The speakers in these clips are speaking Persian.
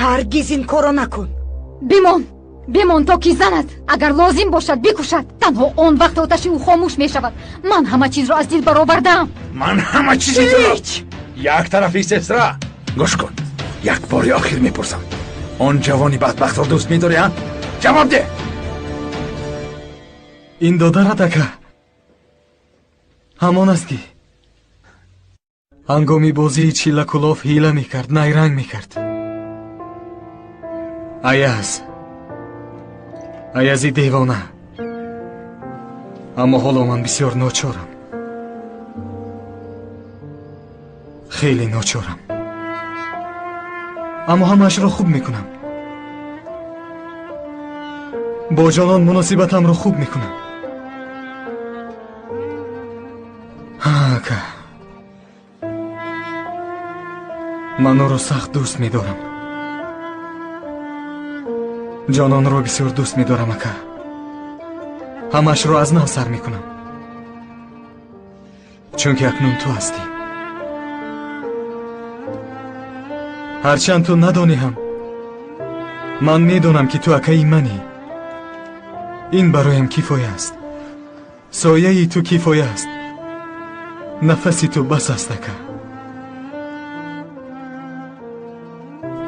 ҳаргиз ин коро накун. бимон то ки занад, агар лозим бошад бикушад. танҳо он вақт оташи ӯ хомӯш мешавад. ман ҳама чизро аз дил баровардаам. ман ҳама чизро як тарафи сестра. гӯш кун, як бори охир мепурсам, он ҷавони бадбахтро дӯст медорӣ? ҷавоб де. ин додарат ака ҳамон аст ки ҳангоми бозии чилакулов ҳила мекард, найранг мекард. аязи девона. аммо ҳоло ман бисёр ночорам, хеле ночорам. аммо ҳамаашро хуб мекунам. бо ҷонон муносибатамро хуб мекунам. ака ман ӯро сахт дӯст медорам. ҷононро бисёр дӯст медорам ака. ҳамаашро аз нав сар мекунам, чунки акнун ту ҳастӣ. ҳарчанд ту надонӣ ҳам, ман медонам ки ту акаи манӣ. ин бароям кифоя аст. сояи ту кифоя аст. нафаси ту бас аст ака.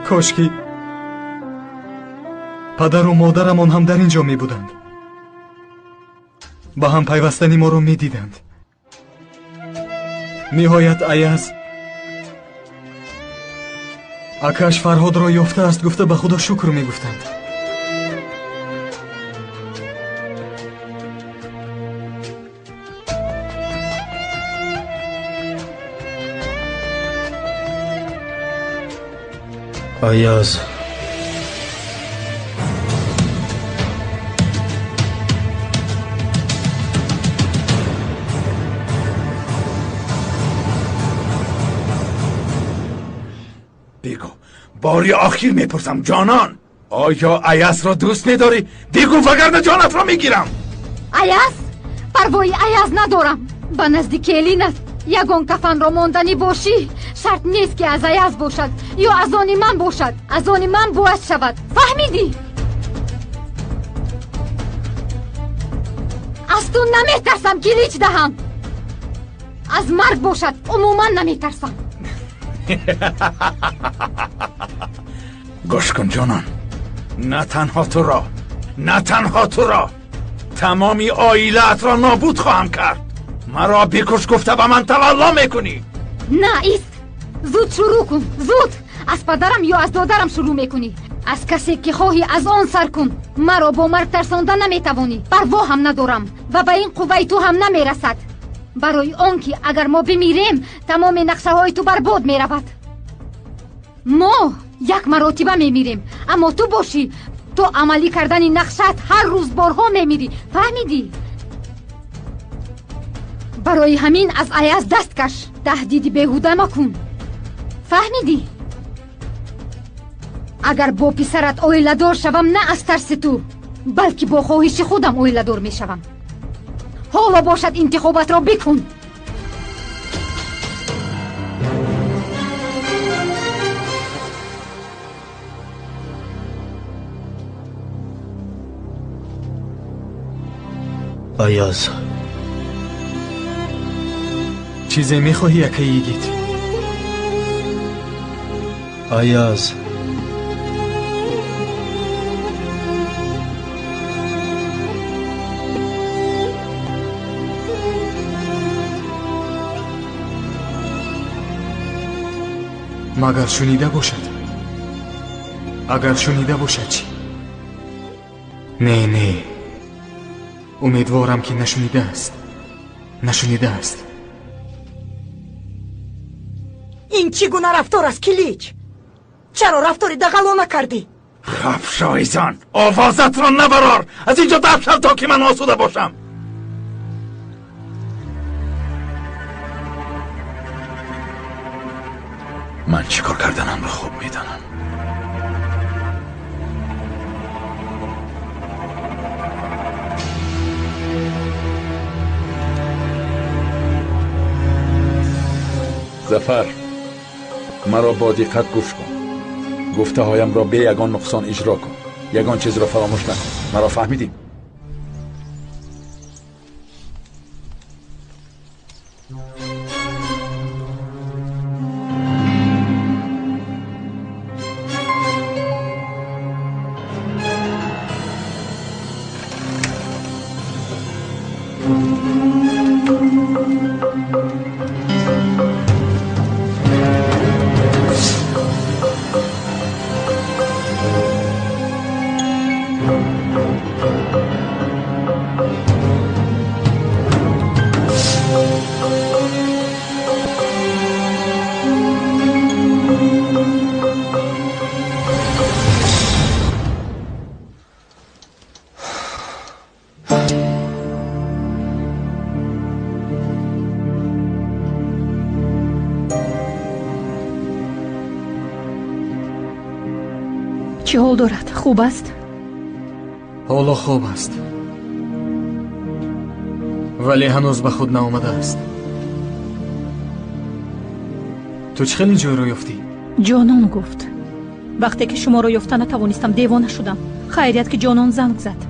кошки падару модарамон ҳам дар ин ҷо мебуданд, ба ҳам пайвастани моро медиданд. ниҳоят аяз акаш Фарҳодро ёфтааст гуфта ба худо шукр мегуфтанд. аяз بگو، باری آخیر میپرسم جانان، آیا ایاز را دوست میداری؟ بگو وگرنه جانت را میگیرم. ایاز؟ پروای ایاز ندارم. با نزدیک الین است. یگان کفن را ماندنی باشی شرط نیست که از ایاز باشد یا از آن من باشد. از آن من باید شود. فهمیدی؟ از تو نمیترسم کلیچ دهم. از مرگ باشد عموما نمیترسم. گوش کن جانان، نه تنها تو را تمامی عائله‌ات را نابود خواهم کرد. مرا بکش گفته به من توالا میکنی؟ نه ایست، زود شروع کن. زود از پدرم یا از دادرم شروع میکنی. از کسی که خواهی از آن سر کن. مرا با مرگ ترسانده نمیتوانی. پروا هم ندارم و به این قوه تو هم نمیرسد. برای آنکه اگر ما بمیریم تمام نقشه های تو برباد میرود. ما یک مراتبه میمیریم، اما تو باشی تو عملی کردن نقشت هر روز بارها میمیری. فهمیدی؟ برای همین از ایاز دست کش. تهدید بیهوده مکن. فهمیدی؟ اگر با پسرت عائله دار شوم نه از ترس تو بلکه با خواهش خودم عائله دار میشوم. حالا باشد انتخابت را بکن. ایاز چیزی میخواهی اکا یگید؟ ایاز مگر شنیده باشد؟ اگر شنیده باشد چی؟ نه امیدوارم که نشنیده است. این چی گونه رفتار است کلیچ؟ چرا رفتاری دغلانه کردی؟ خفشایزان، آوازت را نبرار. از اینجا دفع شو تا که من آسوده باشم. من چیکار کردنم رو خوب میدانم. ظفر، مرا با دقت گوش کن. گفته هایم را به یگان نقصان اجرا کن. یگان چیز را فراموش نکن. مرا فهمیدیم؟ چه حال دارد؟ خوب است؟ حالا خوب است ولی هنوز به خود نآمده است. تو چه خیلی جای رو یافتی؟ جانان گفت وقتی که شما رو یافته نتوانستم دیوانه شدم. خیریت که جانان زنگ زد.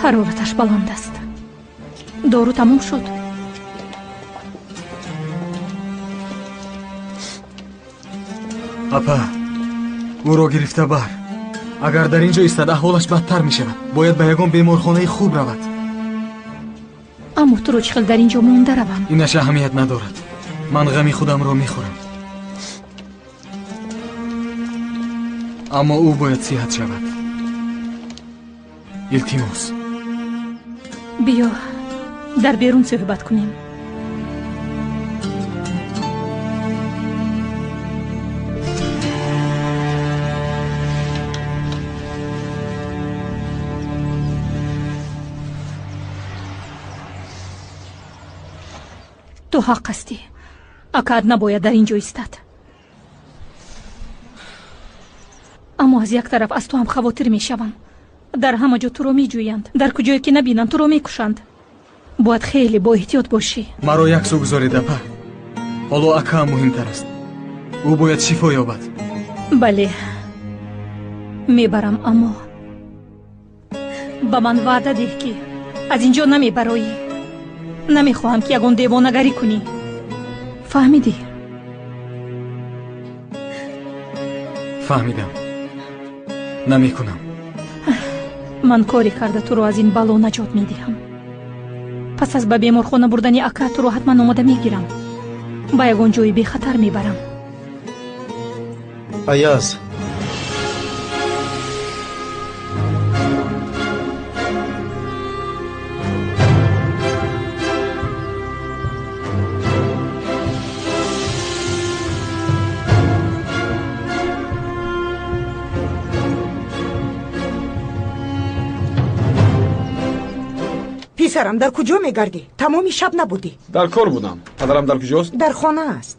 حرارتش بلند است. دارو تموم شد. اپا او را گرفته بر. اگر در اینجا ایستد احوالش بدتر می شود. باید به یگان بیمارخانه خوب رود. اما تو رو چخل در اینجا مونده روم؟ اینش اهمیت ندارد. من غمی خودم را می خورم. اما او باید صحت شود. التماس بیا در بیرون صحبت کنیم. تو حق هستی. اکاد نباید در اینجا ایستد. اما از یک طرف از تو هم خواطر می شوم. در همه جا تو رو می جویند. در کجایی که نبینند تو رو می کشند. باید خیلی با احتیاط باشی. مرا یک سو گذارید اپا. حالا اکا هم مهمتر است. او باید شفا یابد. بله میبرم اما با من وعده ده که از اینجا نمیبرایی. نمیخواهم که یگان دیوانگری کنی. فهمیدی؟ فهمیدم. نمیکنم. من کاری کرده تو رو از این بلا نجات میدهم. پس از به بیمارخانه بردنی اکا تو رو حتما آماده میگیرم. با یگان جایی بی خطر میبرم. ایاز پسرم در کجا میگردی؟ تمامی شب نبودی. در کار بودم. پدرم در کجاست؟ در خانه است.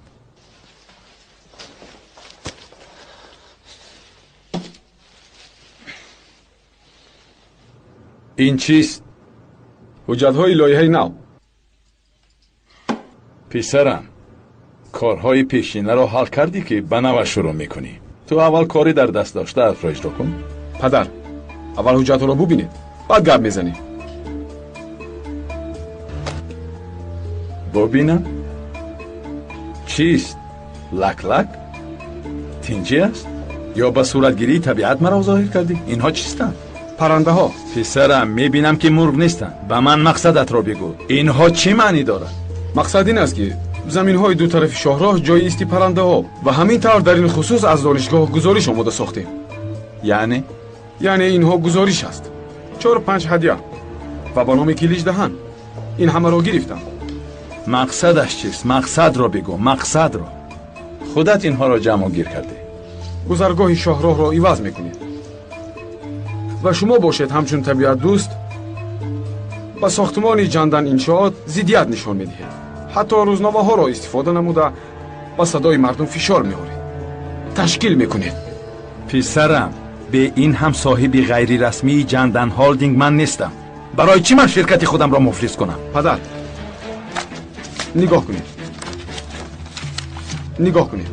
این چیست؟ حجت‌های لایحه نو. پسرم کارهای پیشینه را حل کردی که به نو شروع میکنی. تو اول کاری در دست داشته را اجرا کن. پدر اول حجت‌ها را ببینید بعد گپ میزنیم. ببینم چیست؟ لک لک؟ تینجی است؟ یا به صورتگیری طبیعت مرا ظاهر کردی؟ اینها چیستند؟ پرنده ها. پسرم میبینم که مرغ نیستند. به من مقصدت را بگو. اینها چی معنی دارد؟ مقصد این است که زمین های دو طرف شاهراه جای ایستی پرنده ها و همین طور در این خصوص از دانشگاه گزارش آماده ساختیم. یعنی اینها گزارش است. 4-5 هدیه و با نام کلیج دهن. این همه را گرفتم. مقصدش چیست؟ مقصد را بگو. مقصد را. خودت اینها را جمع گیر کرده. گذرگاه شاهراه را عوض میکنید و شما باشید همچون طبیعت دوست با ساختمان جندن انشاءات ضدیت نشان میدهید. حتی روزنامه ها را استفاده نموده با صدای مردم فشار میارید. تشکیل میکنید. پسرم به این هم صاحب غیر رسمی جندن هالدینگ من نیستم. برای چی من شرکت خودم را مفلس کنم؟ پدر نگاه کنید، نگاه کنید،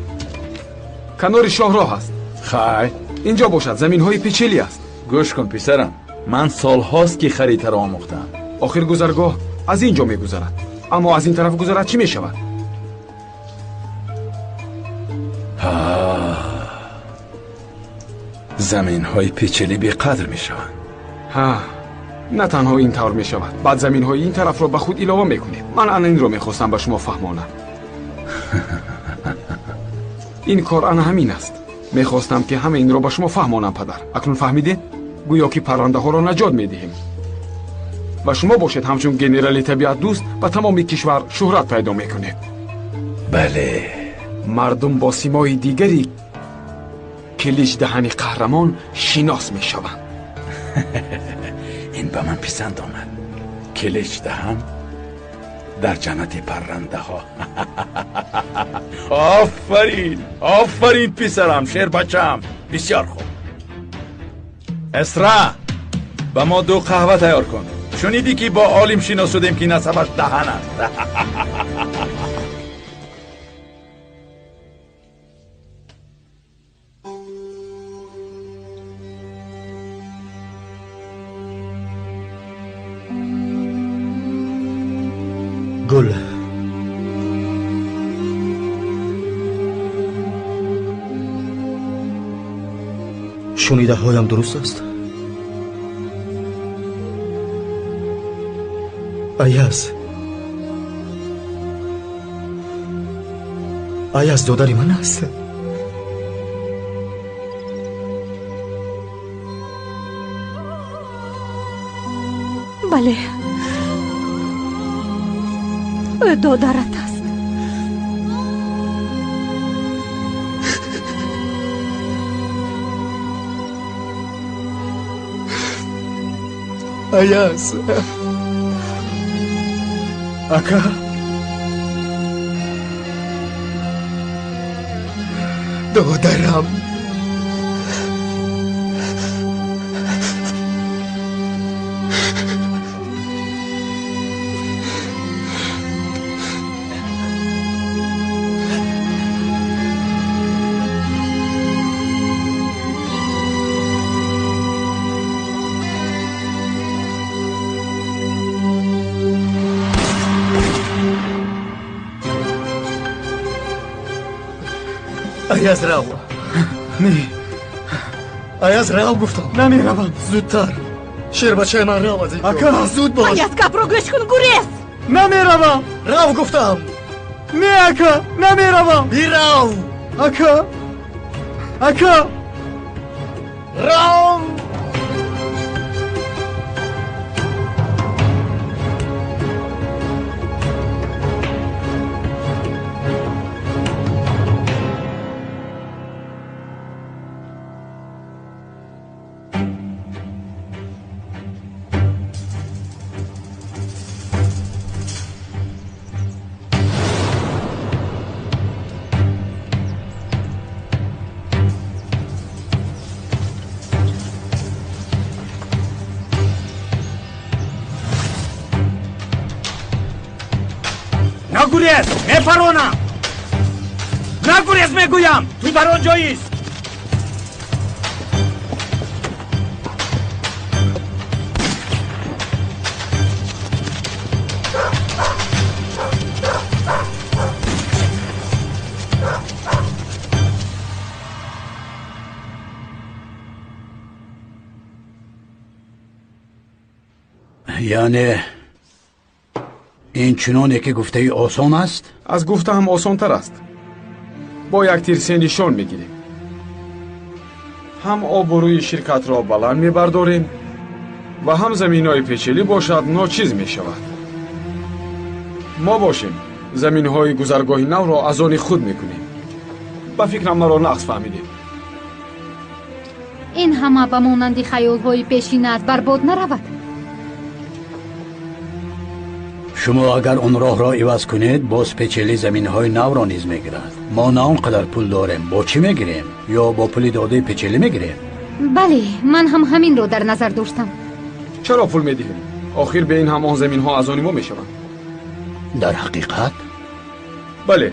کنار شاهراه هست. خیر، اینجا باشد، زمین های پیچیلی است. گوش کن پسرم، من سال هاست که خرید را آموختم. آخر گذرگاه از اینجا می گذرد، اما از این طرف گذرد چی می شود؟ زمین های پیچیلی بی قدر می شوند. ها، نه تنها این طور می شود، بعد زمین های این طرف را به خود علاوه می کنید. من الان این را می خواستم به شما فهمانم. این کار انا همین است. می خواستم که همه این را به شما فهمانم پدر. اکنون فهمیدید؟ گویا که پرنده ها را نجات می دهیم و شما باشید همچون گنرالی طبیعت دوست به تمام کشور شهرت پیدا می کنید. بله، مردم با سیمای دیگری کلیج دهنی قهرمان شناس می شوند. این به من پسند آمد. کلیج دهم در جنت پرنده ها. آفرین، آفرین پسرم، شیر بچم. بسیار خوب. اسرا، به ما 2 قهوه تیار کن. شنیدی که با عالم شناسودیم که نسبش دهن است. گل شنیده هایم درست است؟ ایاز دادر من است؟ بله، دادرت است. ایاز اکا، دادرم. ایاز رو نه، ایاز رو گفتم نمیروم. زودتر. شیر بچه من رو از اینجا. اکا، زود باش. Ayaz kapro göç kın gures. نمیروم. رو گفتم. نه اکا، نمیروم. بی رو. اکا، اکا. رو. نگوریز، میپرونم. نگوریز میگویم، تو در آنجاییست. یعنی این چنانه که گفته ای آسان است؟ از گفته هم آسان تر است. با یک تیر 3 نشان میگیریم، هم آبروی شرکت را بلند میبرداریم و هم زمین های پیچیلی باشد ناچیز میشود. ما باشیم زمین های گذرگاه نو را از آن خود میکنیم. با فکرم مرا نقص فهمیدیم. این همه به مانند خیال‌های پیشینت برباد نرود. شما اگر اون راه را عوض کنید باز پیچیلی زمین های نو را نیز میگیرد. ما نه اونقدر پول داریم، با چی میگیریم؟ یا با پول داده پیچیلی میگیریم؟ بله، من هم همین رو در نظر داشتم. چرا پول میدهیم؟ آخر به این همان زمین ها از آن ما می شوند. در حقیقت بله،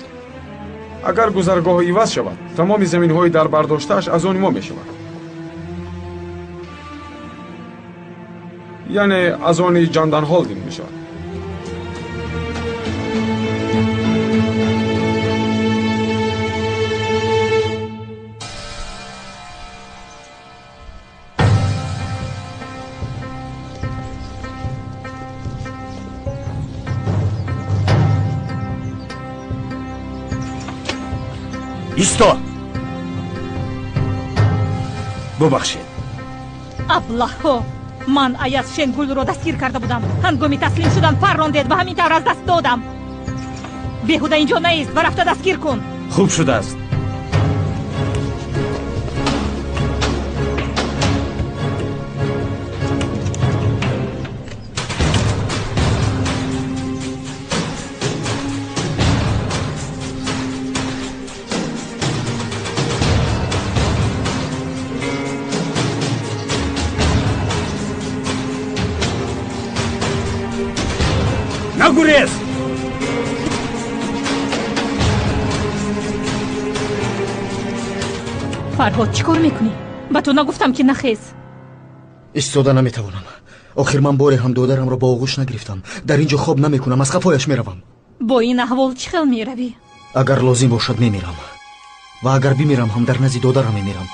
اگر گذرگاه عوض شود تمام زمین های در برداشتش از آن ما می شود. یعنی از آن جاندن هالدین می شود. ایستا. ببخشید. ابلهو، من ایاز شنگول رو دستگیر کرده بودم. هنگامی تسلیم شدن پراندید و همین طور از دست دادم. بیهوده اینجا نیست و رفته دستگیر کن. خوب شده است. نگریز. فرهاد چیکار میکنی؟ به تو نگفتم که نخیز. ایستاده نمیتوانم. آخر من باری هم دادرم را با آغوش نگرفتم. در اینجا خواب نمیکنم، از قفایش میروم. با این احوال چی خیل میروی؟ اگر لازم باشد میمیرم و اگر بمیرم هم در نزد دادرم میمیرم.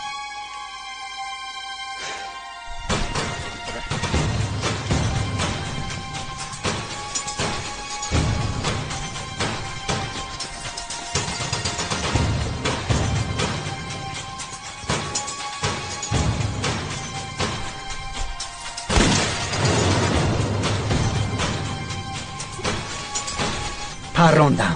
پراندم.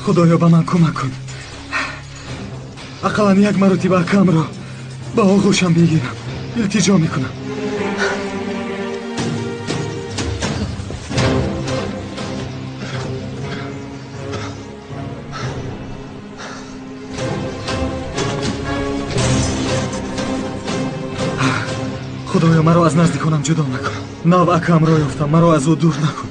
خدایا به من کمک کن. اقلا یک مرتبه اکم را به آغوشم بگیرم. التجا میکنم. خدایا مرا از نزدیکانم جدا نکن. نو اکم را یافتم، مرا از او دور نکن.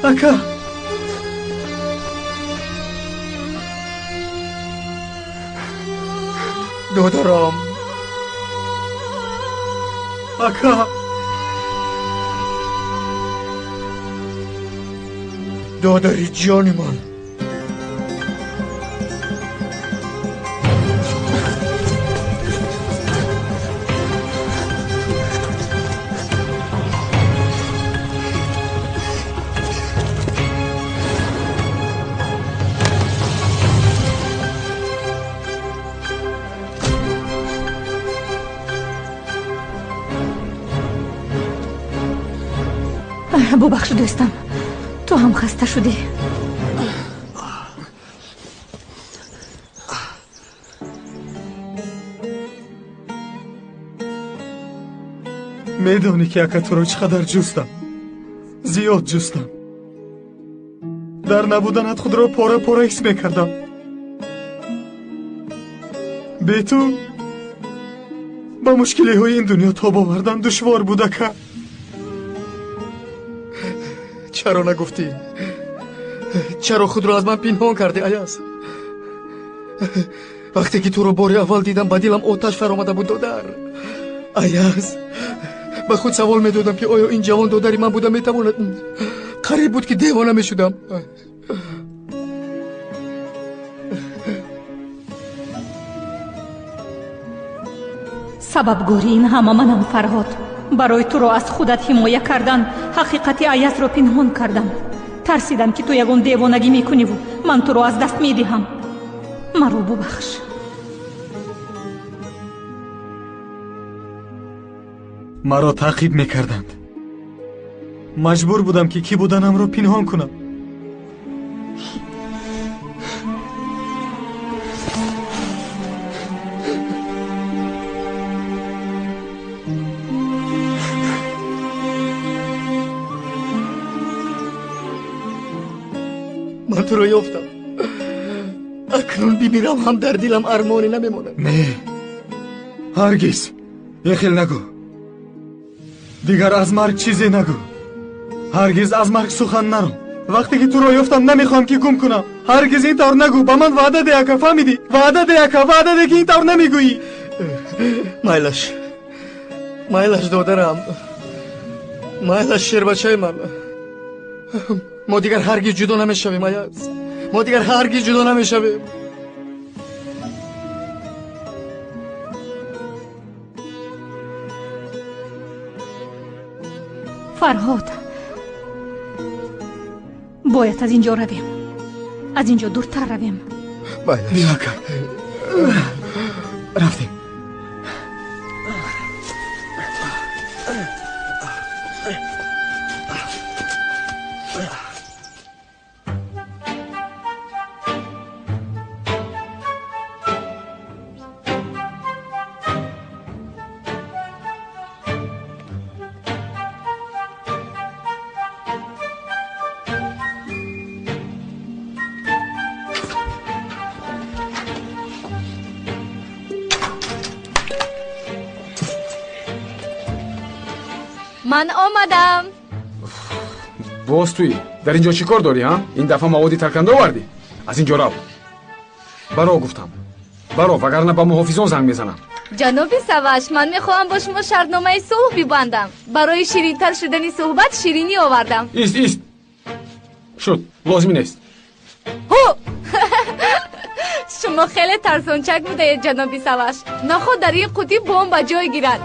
اکا دادرم. اکا دادری جان من. ببخش دوستم، تو هم خسته شدی. میدانی که اکا تو را چقدر جستم، زیاد جستم. در نبودنت خود را پاره پاره حس میکردم. به تو با مشکلی های این دنیا تاب آوردن دشوار بود اکا. چرا نگفتی؟ چرا خود را از من پنهان کردی ایاز؟ وقتی که تو را بار اول دیدم با دلم آتش فرآمده بود دادر. ایاز به خود سوال میدادم که آیا این جوان دادری من بودم میتواند؟ قریب بود که دیوانه میشدم. سبب گوری این همه منم فرهاد. барои туро аз худат ҳимоя кардан ҳақиқати аязро пинҳон кардам. тарсидам ки ту ягон девонагӣ мекуниву ман туро аз даст медиҳам. маро бубахш. маро таъқиб мекарданд. маҷбур будам ки кӣ буданамро пинҳон кунам. من تو رو یافتم. اکنون بمیرم هم در دلم ارمانی نمیماند. نه هرگز این خیل نگو. دیگر از مرگ چیزی نگو. هرگز از مرگ سخن نرو. وقتی که تو رو یافتم نمیخوام که گم کنم. هرگز این طور نگو. با من وعده ده که فهمیدی؟ وعده ده که این طور نمیگویی. مایلش دادرم. مایلش شیر بچه من. ما دیگر هرگز جدا نمیشویم ایاز. ما دیگر هرگز جدا نمیشویم. فرهاد باید از اینجا رویم. از اینجا دورتر رویم. بیا رفتیم. من آمدم. باز توی در اینجا چی کار داری ها؟ این دفعه موادی ترکنده آوردی. از اینجا رو برو گفتم. برو وگرنه با محافظان زنگ میزنم. جناب سواش من میخواهم با شما شرطنامه صلح ببندم. برای شیرین‌تر شدن صحبت شیرینی آوردم. ایست شد لازمی نیست. هو شما خیلی ترسانچک بوده جناب سواش. نخود در این قوطی بمب به جای گیرد.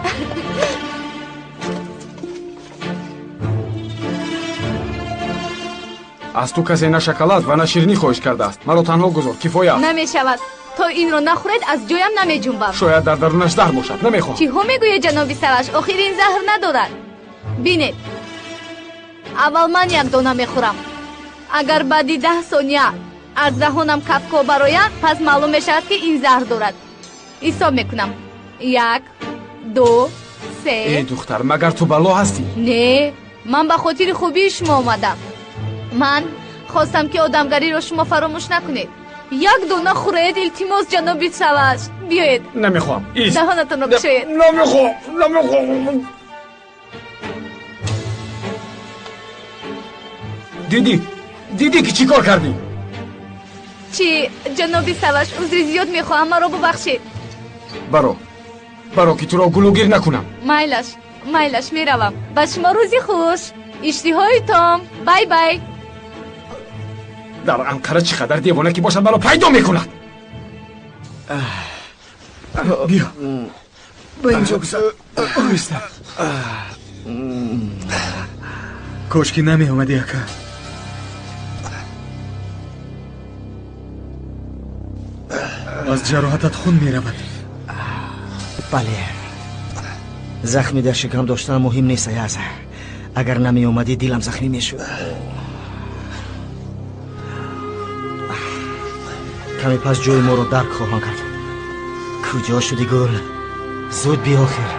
از تو کسی نه شکلات و نه شیرینی خواهش کرده است. مرا تنها گذار کفایه است. نمیشود. تا این رو نخورید از جایم نمیجنبم. شاید در درونش زهر باشد. نمیخوام. چی ها میگوید جناب سواش؟ آخر این زهر ندارد. بینید اول من یک دانه میخورم. اگر بعدی 10 ثانیه از دهانم کفکا براید پس معلوم میشود که این زهر دارد. حساب میکنم 1 2 3. ای دختر مگر تو بلا هستی؟ نه من به خاطر خوبی شما آمدم. من خواستم که آدمگری رو شما فراموش نکنید. یک دونه خورید التماس جناب سواش. بیایید. نمیخوام. دهانتون رو بشویید. نمیخوام. دیدی که چی کار کردی؟ چی جناب سواش عذر زیاد میخواهم مرا ببخشید. برو که تو را گلوگیر نکنم. مایلش میروم. با شما روزی خوش. اشتهای تام. بای بای. در انقره چقدر دیوانه که باشد مرا پیدا میکند. بیا به اینجا بسر. کاشکی نمی اومدی اکا. از جراحتت خون می رود. بله زخمی در شکم داشتن مهم نیست ایاز. اگر نمی اومدی دلم زخمی می شود. کمی پس جوی ما رو درک خواهم کرد. کجا شدی گل؟ زود بیا آخر.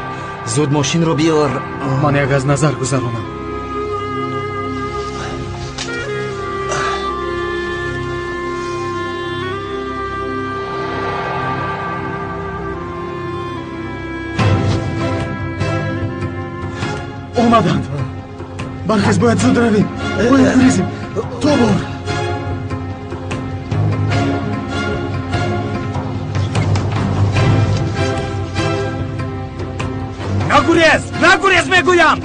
زود ماشین رو بیار. من یک از نظر گذرانم. اومدند. برخیز باید زود رویم. باید بریزیم. تو بار. نگریز میگویم.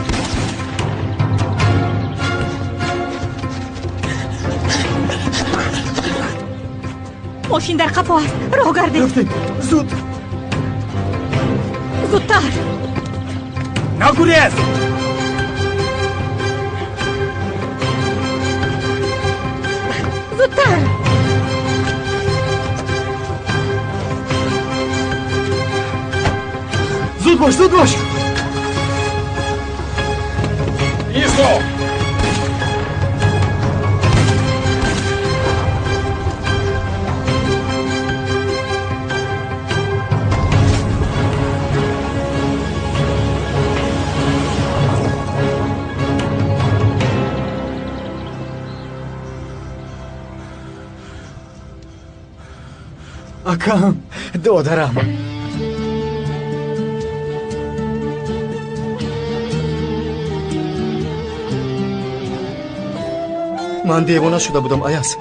ماشین در قفا است. راه گردید. رفتیم. زودتر. نگریز. زودتر. زود باش زود باش. ایستو. акам, додарам. ман девона шуда будам аяз.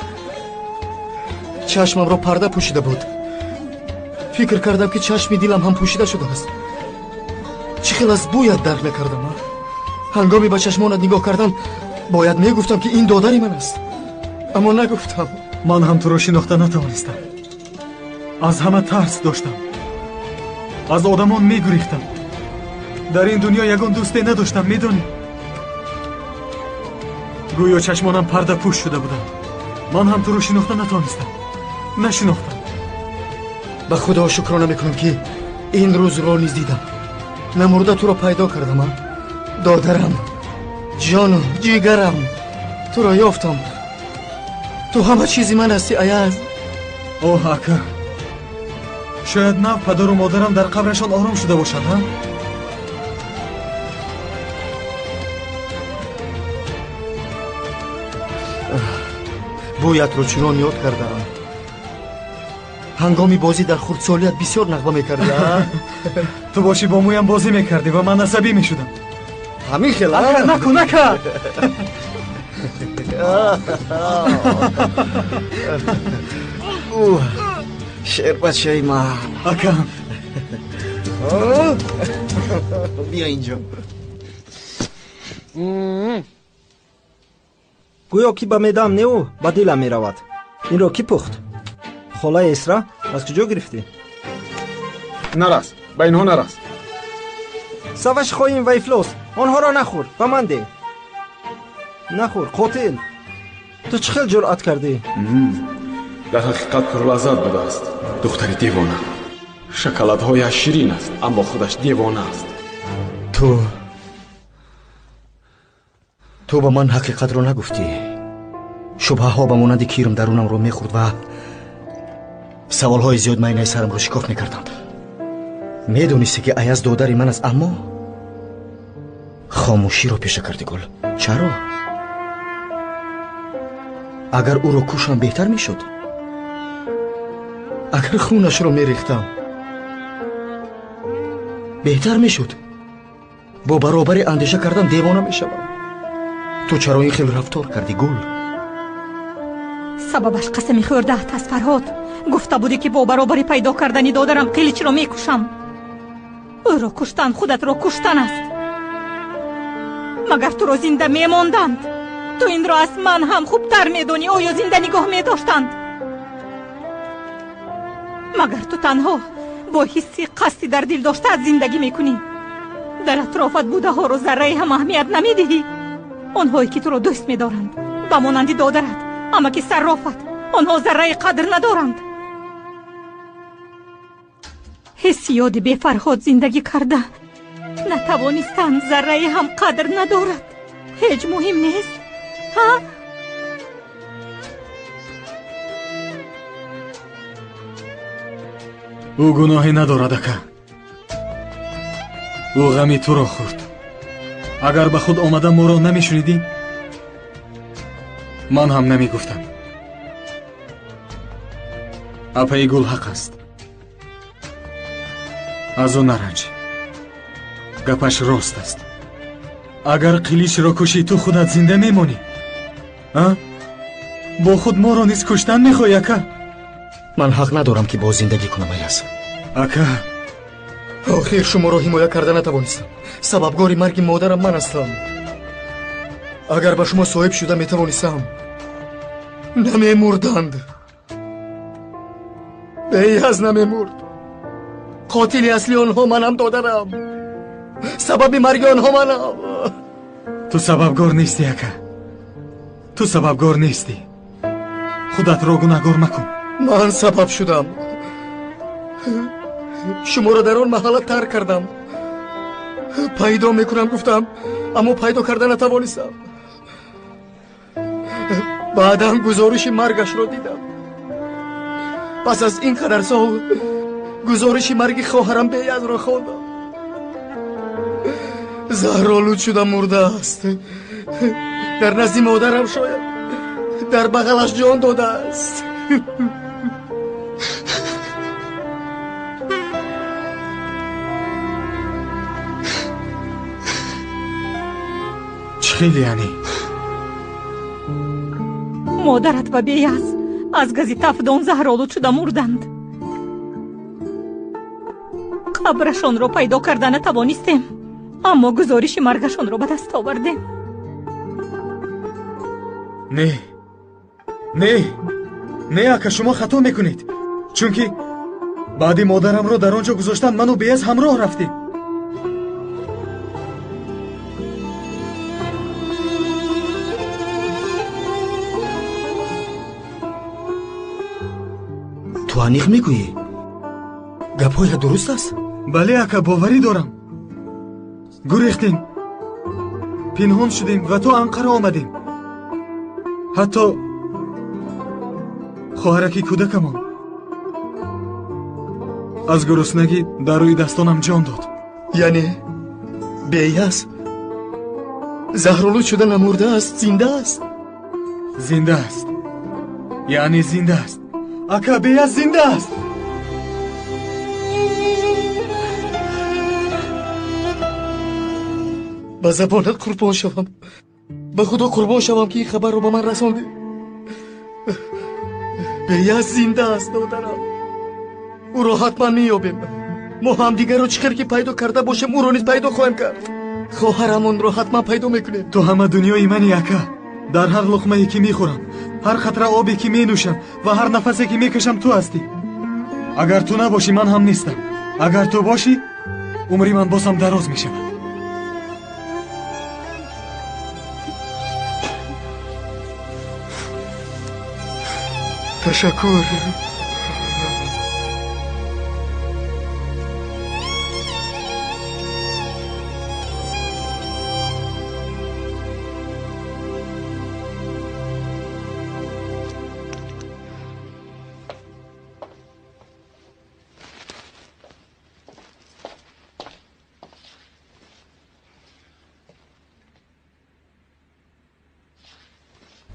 чашмамро парда пӯшида буд. фикр кардам ки чашми дилам ҳам пӯшида шудааст. чӣ хел аз бӯяд дарк мекардам. ҳангоми ба чашмонат нигоҳ кардан бояд мегуфтам ки ин додари ман аст, аммо нагуфтам. ман ҳам туро шинохта натавонистам. аз ҳама тарс доштам. аз одамон мегурехтам. дар ин дунё ягон дӯсте надоштам, медонӣ. гӯё чашмонам парда пӯш шуда буданд. ман ҳам туро шинохта натавонистам. нашинохтам. ба худо шукрона мекунам ки ин рӯзро низ дидам. намурда туро пайдо кардам. додарам, ҷону ҷигарам, туро ёфтам. ту ҳама чизи ман ҳастӣ аяз. оҳ ака, шояд нав падару модарам дар қабрашон ором шуда бошанд. ҳа бӯятро чунон ёд кардам. ҳангоми бозӣ дар хурдсолият бисёр нағма мекардам. ту бошӣ бо мӯям бозӣ мекардӣ ва ман асабӣ мешудам. ҳамин хел ака накун ака. шербачаи ман. акам, бия инҷо. гӯё ки ба медам неу ба дилам меравад. инро кӣ пухт? холаи эсра аз куҷо гирифтӣ? нарас, ба инҳо нарас. саваши хоин ва ифлос, онҳоро нахӯр, ба ман де. нахӯр, қотил. ту чӣ хел ҷуръат кардӣ? дар ҳақиқат пурлаззат будааст. духтари девона. шоколадҳояш ширин аст, аммо худаш девона аст. ту ба ман ҳақиқатро нагуфтӣ. шубҳаҳо ба монанди кирм дарунамро мехӯрд ва саволҳои зиёд майнаи сарамро шикоф мекарданд. медонистӣ ки аяз додари ман аст, аммо хомӯширо пеша кардӣ. гул чаро? агар ӯро кушам беҳтар мешуд. агар хунашро мерехтам беҳтар мешуд. бо баробари андеша кардан девона мешавам. ту чаро ин хел рафтор кардӣ гул? сабабаш қасами хӯрдаат аст фарҳод. гуфта будӣ ки бо баробари пайдо кардани додарам қиличро мекушам. ӯро куштан худатро куштан аст. магар туро зинда мемонданд? ту инро аз ман ҳам хубтар медонӣ. оё зинда нигоҳ медоштанд? магар ту танҳо бо ҳисси қасди дар дил доштаат зиндагӣ мекунӣ? дар атрофат будаҳоро зарраи ҳам аҳамият намедиҳӣ? онҳое ки туро дӯст медоранд, ба монанди додарат, амаки саррофат, онҳо зарраи қадр надоранд. ҳиссиёти бефарҳод зиндагӣ карда натавонистанд, зарраи ҳам қадр надорад. ҳеҷ муҳим нест. ҳа? ӯ гуноҳе надорад ака. ӯ ғами туро хӯрд. агар ба худ омада моро намешунидӣ, ман ҳам намегуфтам. апаи гул ҳақ аст. аз ӯ наранҷ. гапаш рост аст. агар қиличро кушӣ, ту худат зинда мемонӣ. бо худ моро низ куштан мехоҳӣ ака? ман ҳақ надорам ки боз зиндагӣ кунам аяз. ака, охир шуморо ҳимоя карда натавонистам. сабабгори марги модарам ман ҳастам. агар ба шумо соҳиб шуда метавонистам, намемурданд. беяз намемурд. қотили асли онҳо манам додарам. سبب مرگ آنها منم. تو سببگار نیستی اکا. تو سببگار نیستی. خودت را گناهگار مکن. من سبب شدم. شما را در آن محله ترک کردم. پیدا میکنم گفتم اما پیدا کردن نتوانستم. بعدم گزارش مرگش را دیدم. پس از این قدر سال گزارش مرگ خواهرم بیعز را خواندم. زهرآلود شدم، مرده است. در نزد مادرم شاید در بغلش جان داده است. چی خیلی یعنی؟ مادرت و بیعز از گازی تفدان زهرآلود شده مردند. قبرشان را پیدا کردن نتوانستیم، اما گزارش مرگشان را به دست آوردیم. نه نه نه اکا، شما خطا میکنید. چون که بعدی مادرم را در آنجا گذاشتن، منو بیعز همراه رفتیم. تو انیق میگویی؟ گپهای درست است؟ بله اکا، باوری دارم. گریختیم، پنهان شدیم و تو انقره آمدیم. حتی خواهرکی کودکمان از گرسنگی در روی دستانم جان داد. یعنی بیعز زهرآلود شده نمرده است، زنده است؟ زنده است. یعنی زنده است اکا، بیعز زنده است. به زبانت قربان شوم، به خدا قربان شوم که این خبر رو به من رساندی. بیعز زنده است دادرم. او را حتما میابیم. ما هم دیگر رو چخیر که پیدا کرده باشیم او رو نیز پیدا خواهیم کرد. خواهرمون رو حتما پیدا میکنیم. تو همه دنیای منی اکا. در هر لقمه‌ای که میخورم، هر قطره آبی که مینوشم و هر نفسی که میکشم تو هستی. اگر تو نباشی من هم نیستم. اگر تو باشی عمری من بازم دراز میشود. تشکر.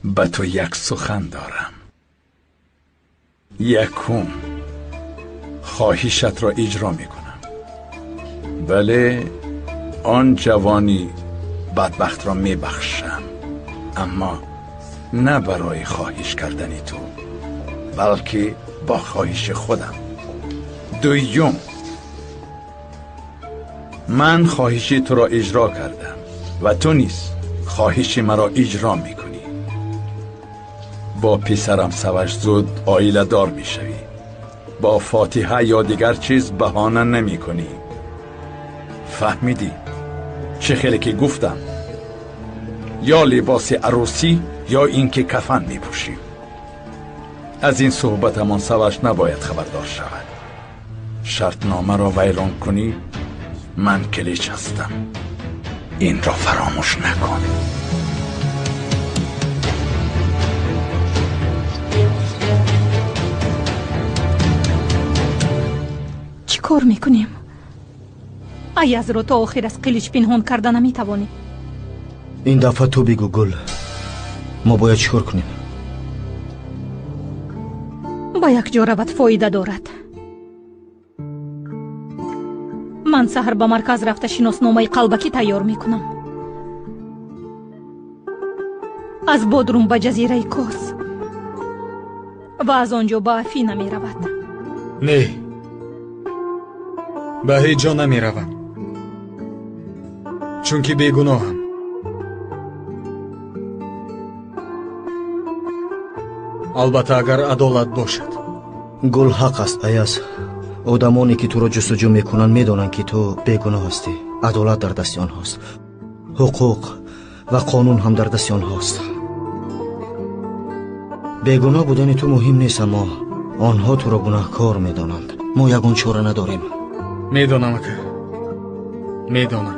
به تو یک سخن دارم. یکم خواهشت را اجرا میکنم. بله، آن جوانی بدبخت را میبخشم، اما نه برای خواهش کردن تو، بلکه با خواهش خودم. دویم، من خواهش تو را اجرا کردم و تو نیز خواهش مرا اجرا میکنی. با پسرم سوش زود آیله دار میشوی. با فاتحه یا دیگر چیز بهانه نمی کنی. فهمیدی؟ چه خیلی که گفتم، یا لباس عروسی یا اینکه کفن می پوشی. از این صحبتمان سوش نباید خبردار شود. شرطنامه را ویران کنی، من کلیچ هستم. این را فراموش نکن. چی کار میکنیم؟ ایاز رو تا آخر از قلیچ پنهان کردن نمیتوانی. این دفعه تو بگو گل، ما باید چیکار کنیم؟ با یک جا رود فایده دارد. من سحر به مرکز رفته شناسنامه قلبکی تیار میکنم. از بودروم به جزیره کوس و از آنجا به افینا می رود. نه، به هیچ جا نمی روم، چون که بیگناهم. البته اگر عدالت باشد. گل حق است ایاز. آدمانی که تو را جستجو میکنن میدانند که تو بیگناه هستی. عدالت در دست آنهاست، حقوق و قانون هم در دست آنهاست. بیگناه بودن تو مهم نیست، اما آنها تو را گناهکار میدانند. ما یگان چاره نداریم. میدانم اکا، میدانم،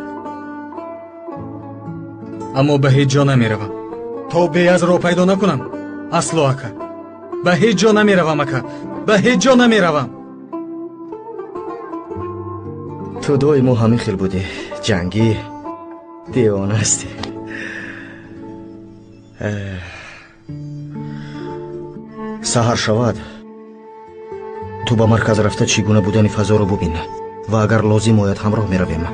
اما به هیچ جا نمیروم تا بیاز را پیدا نکنم. اصلا اکا، به هیچ جا نمیروم اکا، به هیچ جا نمیروم. تو دوی ما همین خیل بودی، جنگی، دیوانه هستی. سحر شود تو با مرکز رفته چگونه بودن فضا رو ببین و اگر لازم آید همراه می رویم.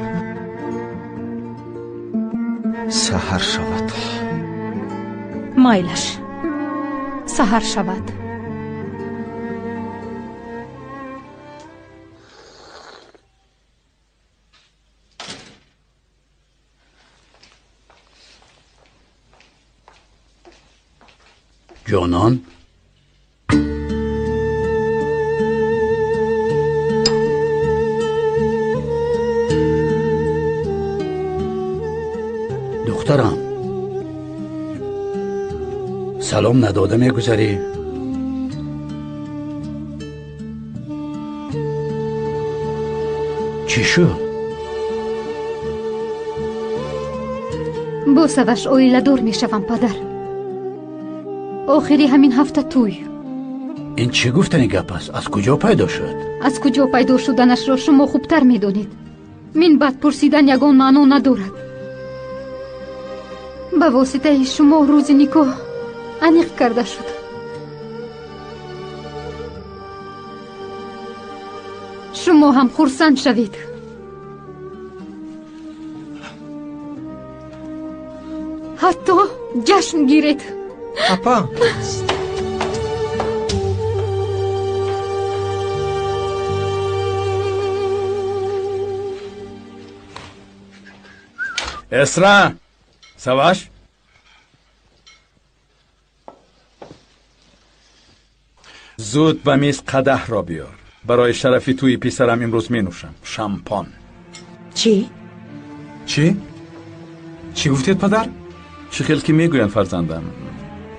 سحر شود. مایلش سحر شود. جانان، دخترم، سلام نداده میگذاری؟ چی شد؟ با سوش اویله دور می شوم پدر. آخری همین هفته توی. این چه گفتنی گپ است؟ از کجا پیدا شد؟ از کجا پیدا شدنش را شما خوبتر می دانید. من بعد پرسیدن یگان معنا ندارد. به واسطه شما روز نکاح انیق کرده شد. شما هم خرسند شوید. حتی جشن گیرید. اپا اسرا، سواش، زود به میز قدح را بیار. برای شرفی توی پسرم امروز می نوشم شامپان. چی؟ چی؟ چی گفتید پدر؟ چه خیلی که میگویند فرزندم.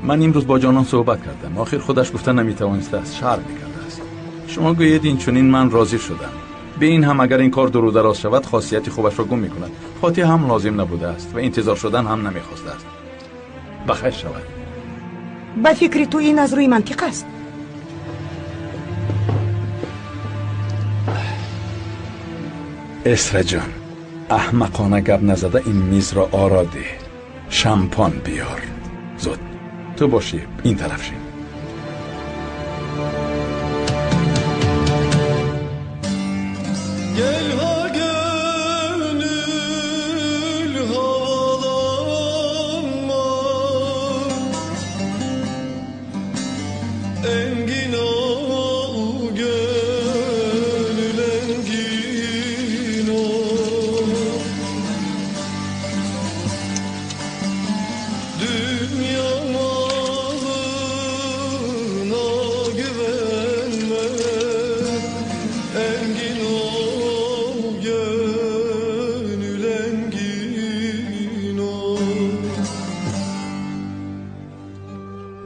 من امروز با جانان صحبت کردم. آخر خودش گفته نمیتوانسته است، شرم میکرده است. شما گویید این چنین من راضی شدم. به این هم اگر این کار درو دراز شود خاصیت خوبش را گم میکند. فاتحه هم لازم نبوده است و انتظار شدن هم نمیخواسته است. بخیر شود. به فکر تو این از روی منطق است. اسرا جان، احمقانه گپ نزده این میز را آرا ده. شامپان بیار. زود تو باشی این طرف شی.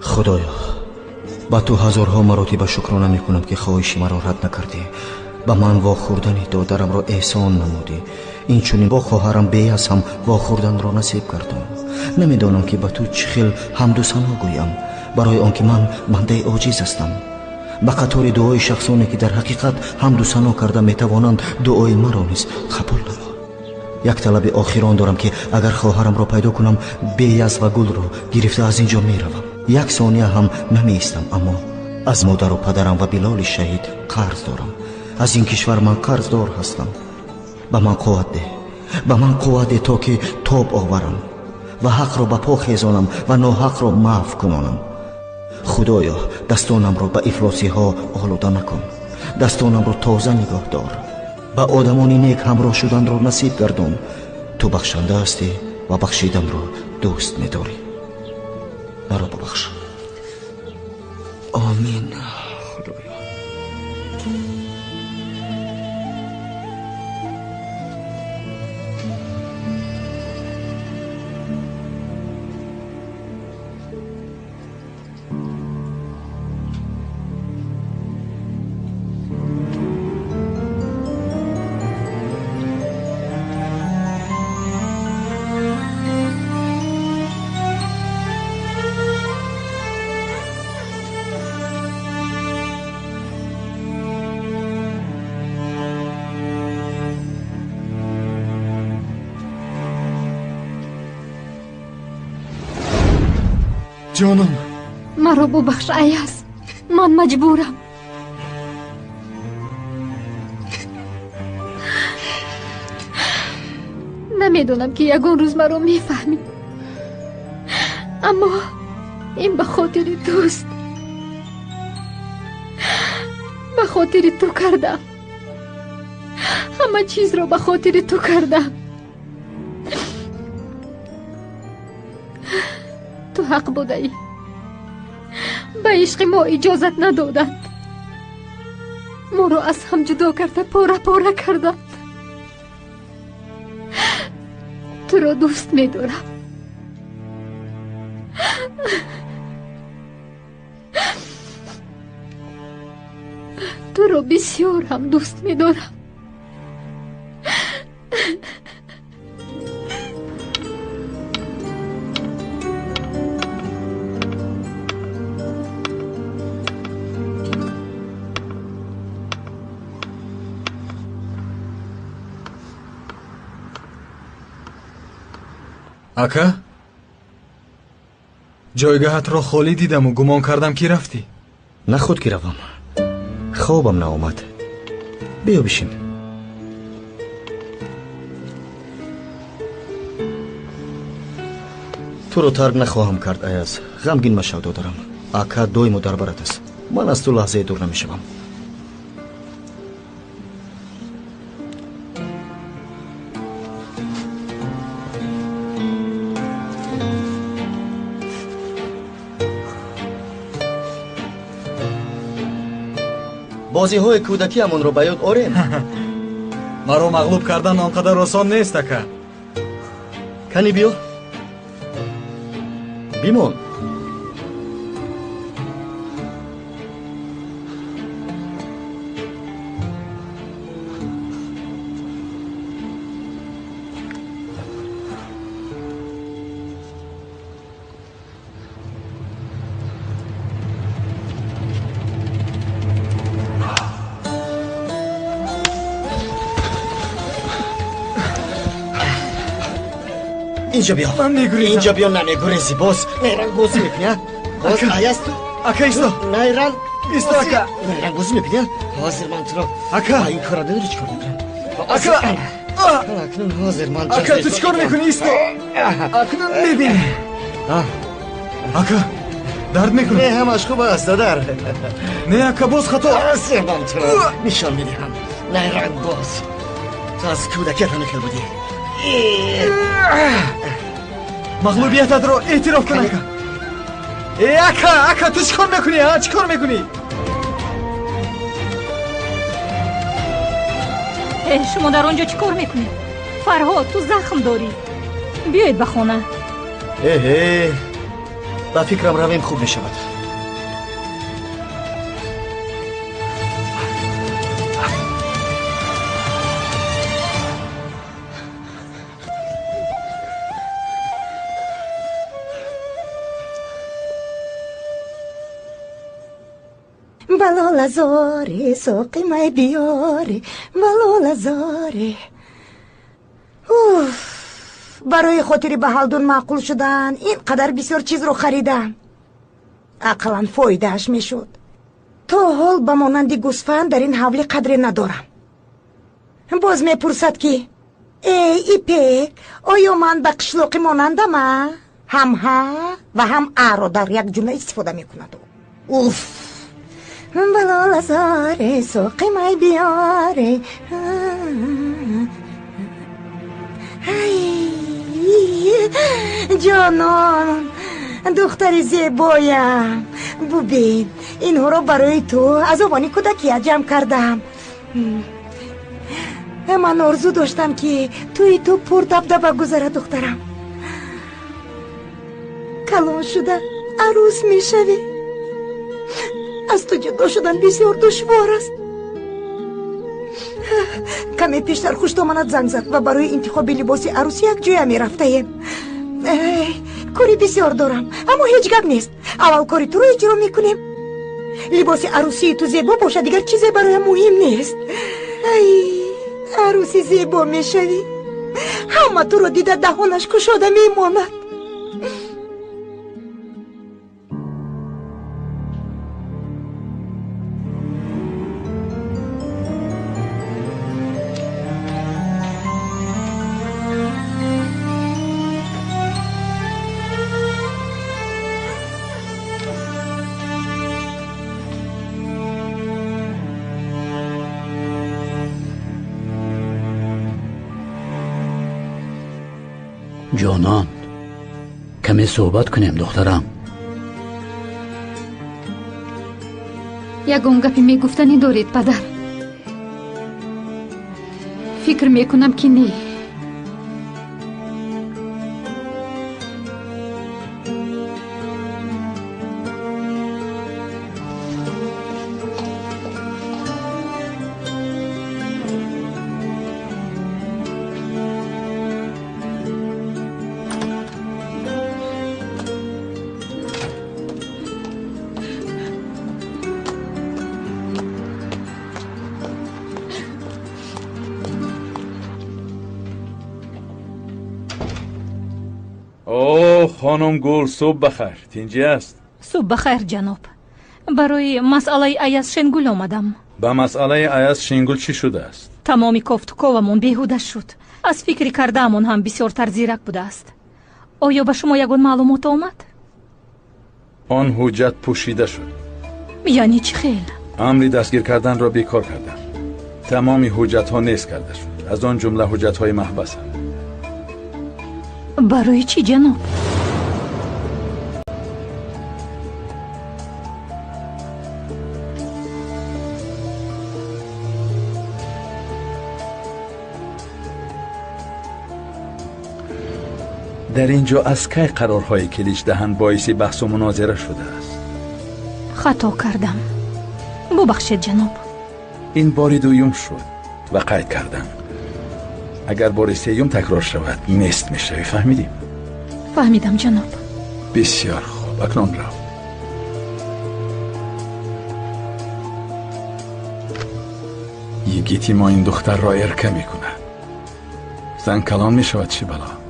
خدایا، با تو هزارها مراتب شکرانه میکنم که خواهش مرا رد نکردی. به من واخوردن دادرم را احسان نمودی. این چونین با خواهرم بیاس هم واخوردن را نصیب کردم. نمیدانم که به تو چه خیل حمد و ثنا گویم، برای آنکه من بنده عاجز هستم. به قطار دعای شخصانی که در حقیقت حمد و ثنا کرده میتوانند دعای مرا نیز قبول نمایند. یک طلب آخران دارم که اگر خواهرم را پیدا کنم بیاس و گل را گرفته از اینجا میروم. یک ثانیه هم نمیستم، اما از مادر و پدرم و بلال شهید قرض دارم. از این کشور من قرض دار هستم. به من قوت ده، به من قوت ده تا که تاب آورم و حق را به پا خیزانم و ناحق را معاف کنانم. خدایا، دستانم را به افلاسی ها آلوده نکن. دستانم را تازه نگاه دار. به آدمانی نیک همراه شدن را نصیب گردان. تو بخشنده هستی و بخشیدن را دوست می‌داری. مرا ببخش. آمین. خدایا. جانم مرا ببخش ایاز. من مجبورم. نمیدونم که یگون روز مرا میفهمی، اما این به خاطر توست. به خاطر تو کردم. همه چیز رو به خاطر تو کردم. تو حق بوده ای. به عشق ما اجازت ندادند. ما رو از هم جدا کرده پاره پاره کردند. تو رو دوست می‌دارم. تو رو بسیار هم دوست می‌دارم. اکا جایگاهت را خالی دیدم و گمان کردم که رفتی. نه خود که روم، خوابم ناآمد. بیا بشین. تو رو ترک نخواهم کرد ایاز. غمگین مشو دارم. اکا دویم در برات است. من از تو لحظه دور نمیشوم. بازی های کودکی همون رو بیاد آریم. مرا مغلوب کردن آنقدر آسان نیست اکا. کنی بیا بیمون. اینجا بیا. من میگریزم. اینجا بیا. نه نگریزی. باز نیرنگ بازی میکنی ها؟ باز ایاز تو اکا ایستا. نیرنگ ایستا اکا. نیرنگ بازی میکنی ها؟ حاضر من تو رو اکا. این کارا نداری چی کار میکنم؟ اکا اکنون حاضر من اکا تو چی کار میکنی؟ ایستا. اکنون میبینی. اکا درد میکنی؟ نه همش خوب است دادر. نه اکا باز خطا. حاضر من تو رو نشان میدهم. نیرنگ باز تو از کودکیت همیکل بودی. مغلوبیتت رو اعتراف کن اکا. اکا تو چی کار میکنی ها؟ چی کار میکنی؟ شما در آنجا چی کار میکنید؟ فرهاد تو زخم داری. بیایید به خانه. با فکرم رویم خوب میشود. بلال زاره ساقی مای بیاره. بلال زاره. برای خاطر به حالدون معقول شدن اینقدر بسیار چیز رو خریدم. عقلا فایدهش میشد. تا حال به مانند گوسفند در این حولی قدری ندارم. باز میپرسد که ای پیک آیا من به قشلاقی مانندم؟ هم ها و هم ا را در یک جمله استفاده میکند. بلال زاره ساقی مای بیاره. جانان دختر زیبایم، ببین اینها رو برای تو از آبانی کودکی جمع کردم. من آرزو داشتم که توی تو پر دبدبه گذره دخترم. کلان شده عروس میشوی. از تو جدا شدن بسیار دشوار است. کمی پیشتر خوش دامنت زنگ زد و برای انتخاب لباس عروسی یک جای می رفتیم. کاری بسیار دارم اما هیچ گپ نیست. اول کاری تو رو اجرا میکنیم. لباس عروسی تو زیبا باشه، دیگر چیزی برای مهم نیست. عروسی زیبا میشوی، همه تو رو دیده دهانش کشاده میماند. جانان کمی صحبت کنیم دخترم. ягон гапи мегуфтанӣ доред падар? фикр мекунам ки не. خانم گل صبح بخیر. تینجی است؟ صبح بخیر جناب. برای مسئله ایاز شنگول آمدم. با مسئله ایاز شنگول چی شده است؟ تمامی کفت کوامون بیهوده شد. از فکر کردهمون هم بسیارتر زیرک بوده است. آیا به شما یگان معلومات آمد؟ آن حجت پوشیده شد. یعنی چی خیل؟ امری دستگیر کردن را بیکار کردن. تمامی حجت ها نیست کرده شد. از آن جمله حجت های محبس هم. برای چی جناب؟ در اینجا از کی قرارهای کلیج دهن باعث بحث و مناظره شده است؟ خطا کردم. ببخشید جناب. این بار دوم شد و قید کردم. اگر بار سوم تکرار شود نیست میشوی. فهمیدیم؟ فهمیدم جناب. بسیار خوب. اکنون رو یگیتی ما این دختر را ارکه میکنه. زن کلان میشود. چی بلا؟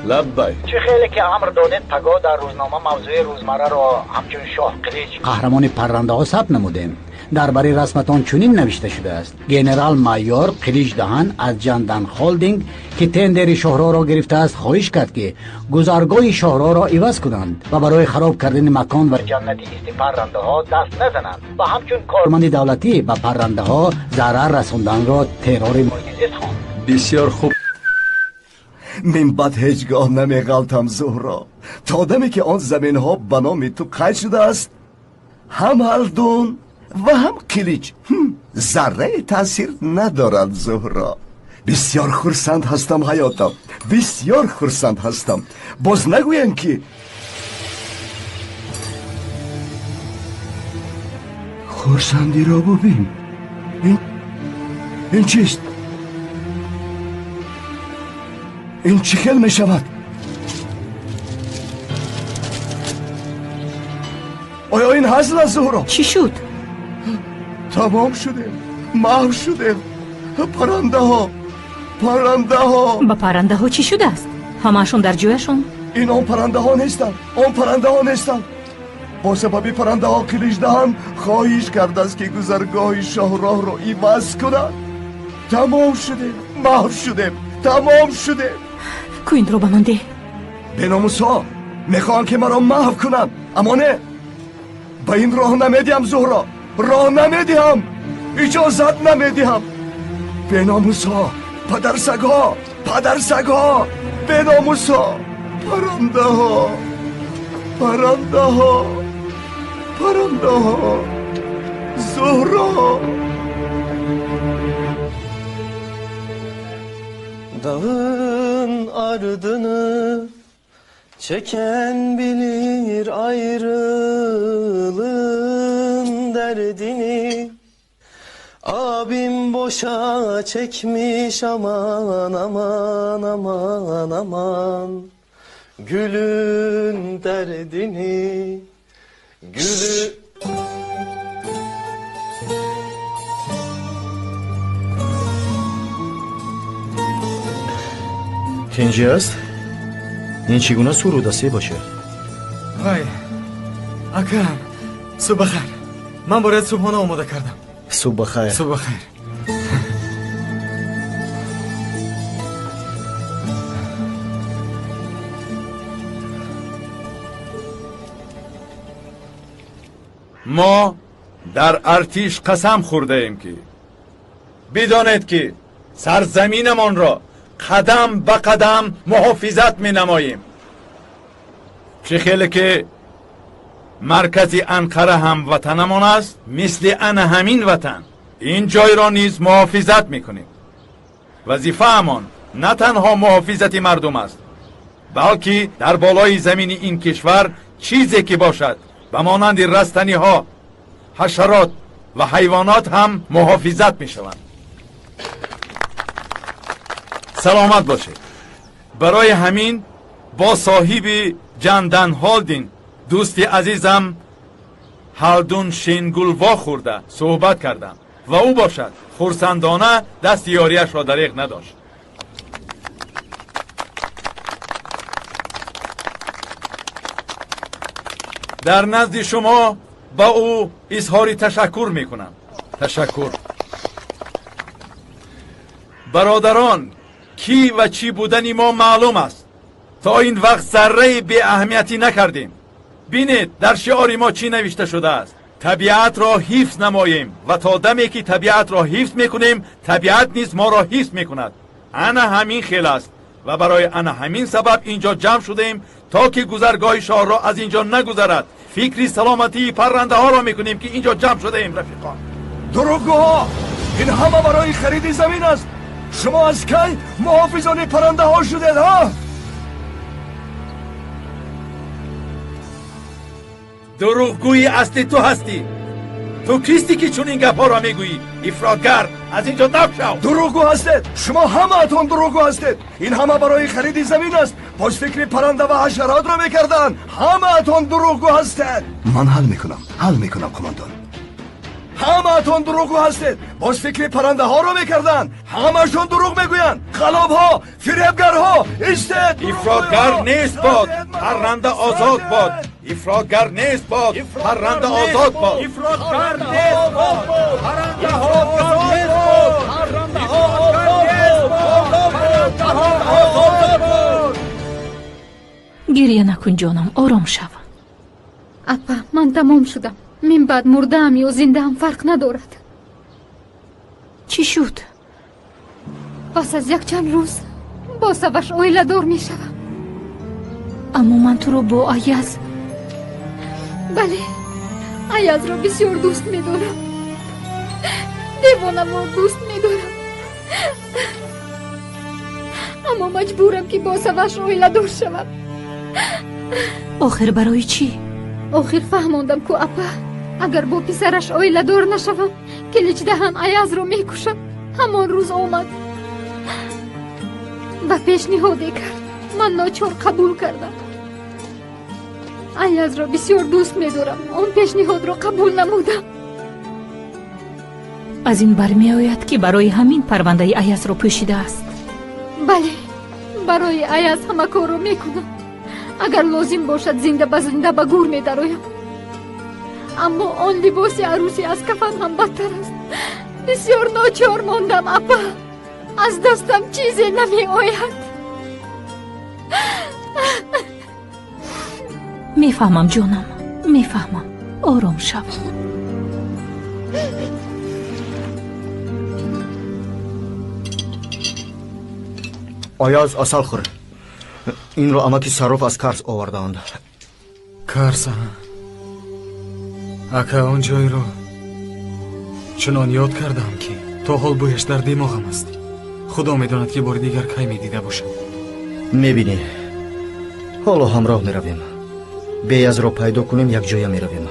لبای چه خیلی که امر دادید پگاه در روزنامه موضوع روزمره را همچون شاه قلیج قهرمان پرنده ها ثبت نمودیم. درباره رسمتان چنین نوشته شده است: گنرال مایور قلیج دهن از جندن هولدینگ که تندر شهرها را گرفته است خواهش کرد که گذرگاه شهرها را عوض کنند و برای خراب کردن مکان و جنت است پرنده ها دست نزنند و همچون کارمند دولتی به پرنده ها ضرر رساندن را ترور محیط خواند. بسیار خوب. من بعد هیچگاه نمیغلطم زهرا. تا دمی که آن زمین ها به نام تو قید شده است، هم هلدون و هم کلیج ذره تاثیر ندارد زهرا. بسیار خرسند هستم حیاتم. بسیار خرسند هستم. باز نگوین که خرسندی را ببین. این چیست؟ این چی خیل می شود؟ آیا این هزل است زهرا؟ چی شد؟ تمام شدیم. محو شدیم. پرنده ها. با پرنده ها چی شده است؟ همه‌شون در جویشون؟ این آن پرنده ها نیستن. با سبب پرنده ها کلیج دهن خواهش کرده است که گذرگاه شاهراه را عوض کنند. تمام شدیم. محو شدیم. تمام شده. کوین رو به من ده. به ناموس ها میخوان که مرا محو کنن، اما نه، به این راه نمیدیم زهرا. راه نمیدیم. اجازت نمیدیم. به ناموس ها، پدر سگ ها، به ناموس ها، پرنده ها زهرا. Dağın ardını çeken bilir ayrılığın derdini. Abim boşa çekmiş aman aman aman aman. Gülün derdini, gülü... کنجی است؟ این چگونه سرودستی باشه؟ وای اکرم صبح بخیر. من باید صبحانه آماده کردم. صبح بخیر. صبح بخیر. ما در ارتش قسم خورده ایم که بدانید که سرزمینمان را قدم به قدم محافظت می نماییم. چه خیلی که مرکز انقره هم وطنمان است، مثل ان همین وطن این جای را نیز محافظت می کنیم. وظیفه امان نه تنها محافظت مردم است، بلکه در بالای زمین این کشور چیزی که باشد به مانند رستنی ها، حشرات و حیوانات هم محافظت می شوند. سلامت باشید. برای همین با صاحب جندن هالدین دوست عزیزم هالدون شینگولوا خورده صحبت کردم و او باشد خرسندانه دست یاریش را دریغ نداشت. در نزد شما با او اظهار تشکر میکنم. تشکر. برادران، کی و چی بودن ما معلوم است. تا این وقت ذره به اهمیتی نکردیم. بینید در شعار ما چی نوشته شده است: طبیعت را حفظ نماییم و تا دمی که طبیعت را حفظ میکنیم طبیعت نیز ما را حفظ میکند. انا همین خیل است و برای انا همین سبب اینجا جمع شدیم تا که گذرگاه شاه را از اینجا نگذرد. فکری سلامتی پرنده ها را میکنیم که اینجا جمع شدیم. رفیقان، دروغگوها، این همه برای خرید زمین است. شما از کی محافظان پرنده ها شدید ها؟ دروغگویی اصلی تو هستی. تو کیستی که چون این گپا را میگویی؟ افراطگر، از اینجا دفع شو. دروغگو هستید. شما همه اتون دروغگو هستید. این همه برای خرید زمین است. باز فکر پرنده و حشرات را میکردن. همه اتون دروغگو هستید. من حل میکنم کماندان. همه اتون دروغگو هستید. باز فکر پرنده ها را میکردن. همشون دروغ میگوین. خلاب ها، فریبگرها استید. افراطگر نیست باد، پرنده آزاد باد. افراطگر نیست باد، پرنده آزاد باد. افراطگر نیست باد، پرنده آزاد باد. گریه نکن جانم، آرام شو. اپا، من تمام شدم. من بعد مردم یا زنده هم فرق ندارد. چی شد؟ پس از یک چند روز با سوش اویله دار می شوم. اما من تو رو با ایاز. بله، ایاز را بسیار دوست می دارم. دیوانم را دوست می دارم. اما مجبورم که با سوش اویله دار شوم. آخر برای چی؟ آخر فهماندم که اپا اگر با پسرش اویله دار نشوم کلیچ دهن ایاز را می کشم. همان روز آمد و پیشنهادی کرد. من ناچار قبول کردم. ایاز را بسیار دوست می دارم. اون پیشنهاد را قبول نمودم. از این برمی آید که برای همین پرونده ایاز را پوشیده است. بله، برای ایاز همه کار را می کنم. اگر لازم باشد زنده به زنده به گور می درایم. اما آن لباس عروسی از کفن هم بدتر است. بسیار ناچار ماندم اپا. از دستم چیزی نمی آید. میفهمم جانم، میفهمم. آرام شو. آیاز اصل خوره. این رو اماکی صروف از کرس آوردند. کرس اکا اون جای رو چنان یاد کردم که تا حال بویش در دماغم است. خدا میداند که بار دیگر کی میدیده باشم. میبینی حالا همراه میرویم. بیاز رو پیدا کنیم یک جای میرویم.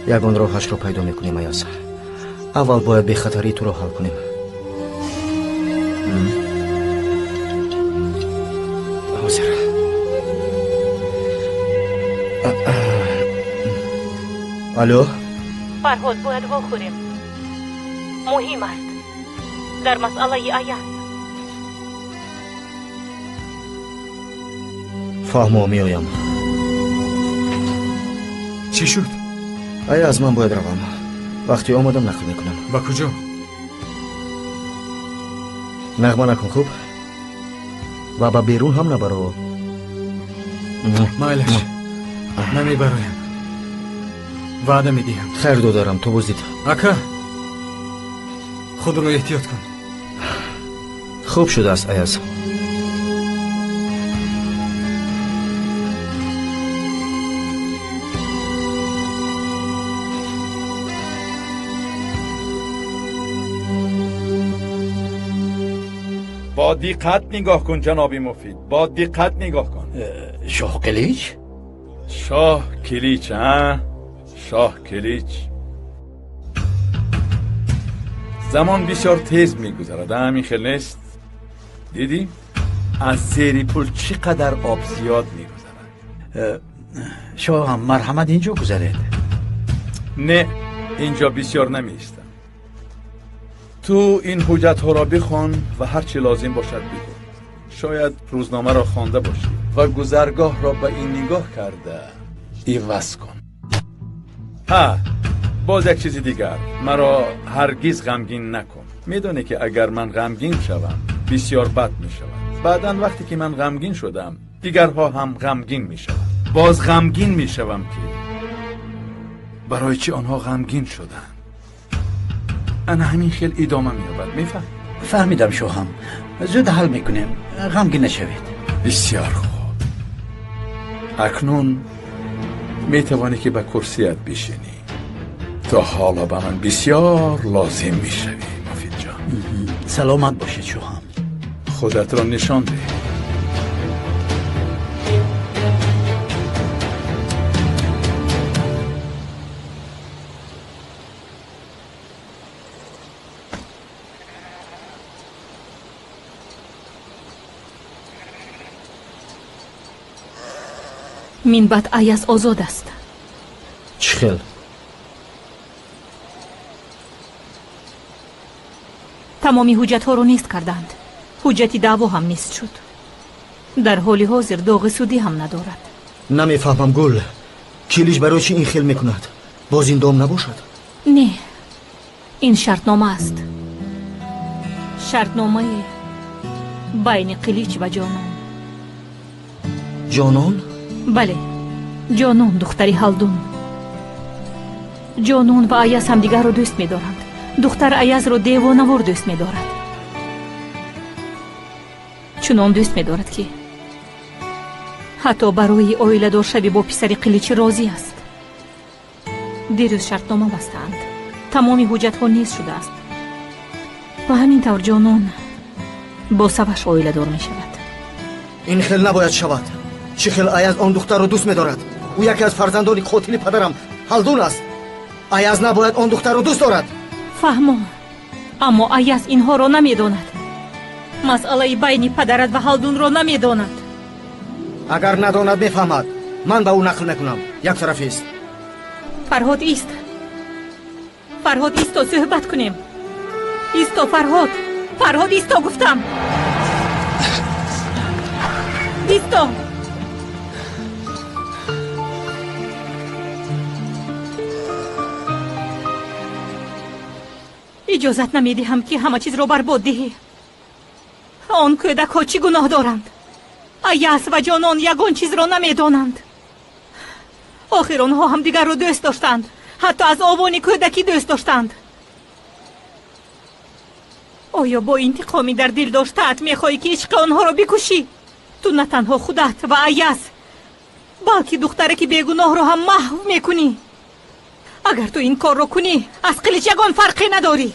یگان راهش رو پیدا میکنیم. ایاز اول باید به خطری تو رو حل کنیم. حاضر. الو، فرهاد باید بخوریم. مهم است در مسئله ایاز. فهمو میایم. چی شد؟ ایاز من باید روم. وقتی آمدم نقل میکنم. با کجا؟ نغمه نکن خوب و با بیرون هم نبرو. مایلش نمیبرایم. وعده میدیم. خیر دو دارم. تو بزدید اکا خودرو احتیاط کن. خوب شده است ایاز. با دقت نگاه کن جناب مفید، با دقت نگاه کن. شاه کلیچ؟ شاه کلیچ ها؟ شاه کلیچ. زمان بسیار تیز میگذرد، همین خیلی نیست؟ دیدی؟ از زیر پل چقدر آب زیاد میگذرد. شاه هم مرحمت اینجا گذرد؟ نه، اینجا بسیار نمیستم. تو این حجت ها را بخوان و هر چی لازم باشد بگو. شاید روزنامه را خوانده باشی و گذرگاه را به این نگاه کرده عوض کن. ها، باز یک چیز دیگر، مرا هرگز غمگین نکن. میدونی که اگر من غمگین شوم بسیار بد میشود. بعداً وقتی که من غمگین شدم دیگرها هم غمگین میشوند. باز غمگین میشوم که برای چی آنها غمگین شدند. انا همین خیل ادامه میابد. میفهم؟ فهمیدم شوهم. زود حل میکنیم، غمگین نشوید. بسیار خوب. اکنون میتوانی که به کرسیت بشینی. تا حالا به من بسیار لازم میشوی مفید جان. سلامت باشید شوهم. خودت را نشان ده. минбат аяз озод аст. چی خیل؟ тамоми ҳуҷҷатҳоро нест карданд. ҳуҷҷати даъво ҳам нест шуд. дар ҳоли ҳозир доғи судӣ ҳам надорад. نمیفهمم گل. کلیش برای چی این خیل میکند؟ باز این دام نباشد؟ не ин шартнома аст. шартномае байни қилич ва ҷонон. جانان؟ бале, ҷонон духтари ҳалдун. ҷонон ва аяз ҳамдигарро дӯст медоранд. духтар аязро девонавор дӯст медорад. чунон дӯст медорад ки ҳатто барои оиладоршавӣ бо писари қиличӣ розӣ аст. дирӯз шартнома бастаанд. тамоми ҳуҷҷатҳо нест шудааст. ва ҳамин тавр ҷонон бо саваш оиладор мешавад. این خیل نباید شود. چی خیل ایاز آن دختر رو دوست می‌دارد. او یکی از فرزندان قاتل پدرم هلدون است. ایاز نباید آن دختر رو دوست دارد. فهمم. аммо аяз инҳоро намедонад. масъалаи байни падарат ва ҳалдунро намедонад. اگر نداند میفهمد. من به او نقل میکنم. یک طرفی است. фарҳод ист. фарҳод исто суҳбат кунем. исто фарҳод. фарҳод исто гуфтам. исто. иҷозат намедиҳам ки ҳама чизро барбод диҳӣ. он кӯдакҳо чӣ гуноҳ доранд? аяз ва ҷонон ягон чизро намедонанд. охир онҳо ҳамдигарро дӯст доштанд. ҳатто аз овони кӯдакӣ дӯст доштанд. оё бо интиқоми дар дил доштаат мехоҳӣ ки ишқи онҳоро бикушӣ? ту на танҳо худат ва аяз, балки духтараки бегуноҳро ҳам маҳв мекунӣ. агар ту ин корро кунӣ, аз қилич ягон фарқе надорӣ.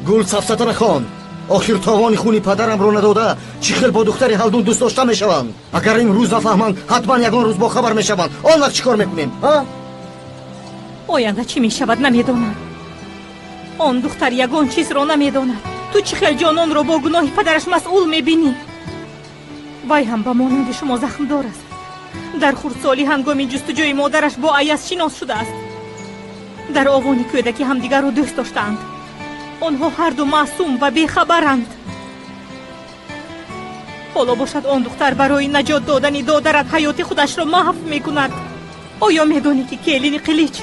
گل سفسطه نخوان. آخر تاوان خونی پدرم رو نداده چی خیل با دختری هلدون دوست داشته میشوند. اگر این روز نفهمند حتما یگان روز با خبر میشوند. آن وقت چیکار میکنیم؟ оянда чӣ мешавад намедонам. он духтар ягон чизро намедонад. ту чӣ хел ҷононро бо гуноҳи падараш масъул мебинӣ? вай ҳам ба монанди шумо захмдор аст. дар хурдсолӣ ҳангоми ҷустуҷӯи модараш бо аяз шинос шудааст. дар овони кӯдакӣ ҳамдигарро дӯст доштаанд. онҳо ҳарду маъсум ва бехабаранд. ҳоло бошад он духтар барои наҷот додани додарат ҳаёти худашро маҳв мекунад. оё медонӣ ки келини қилич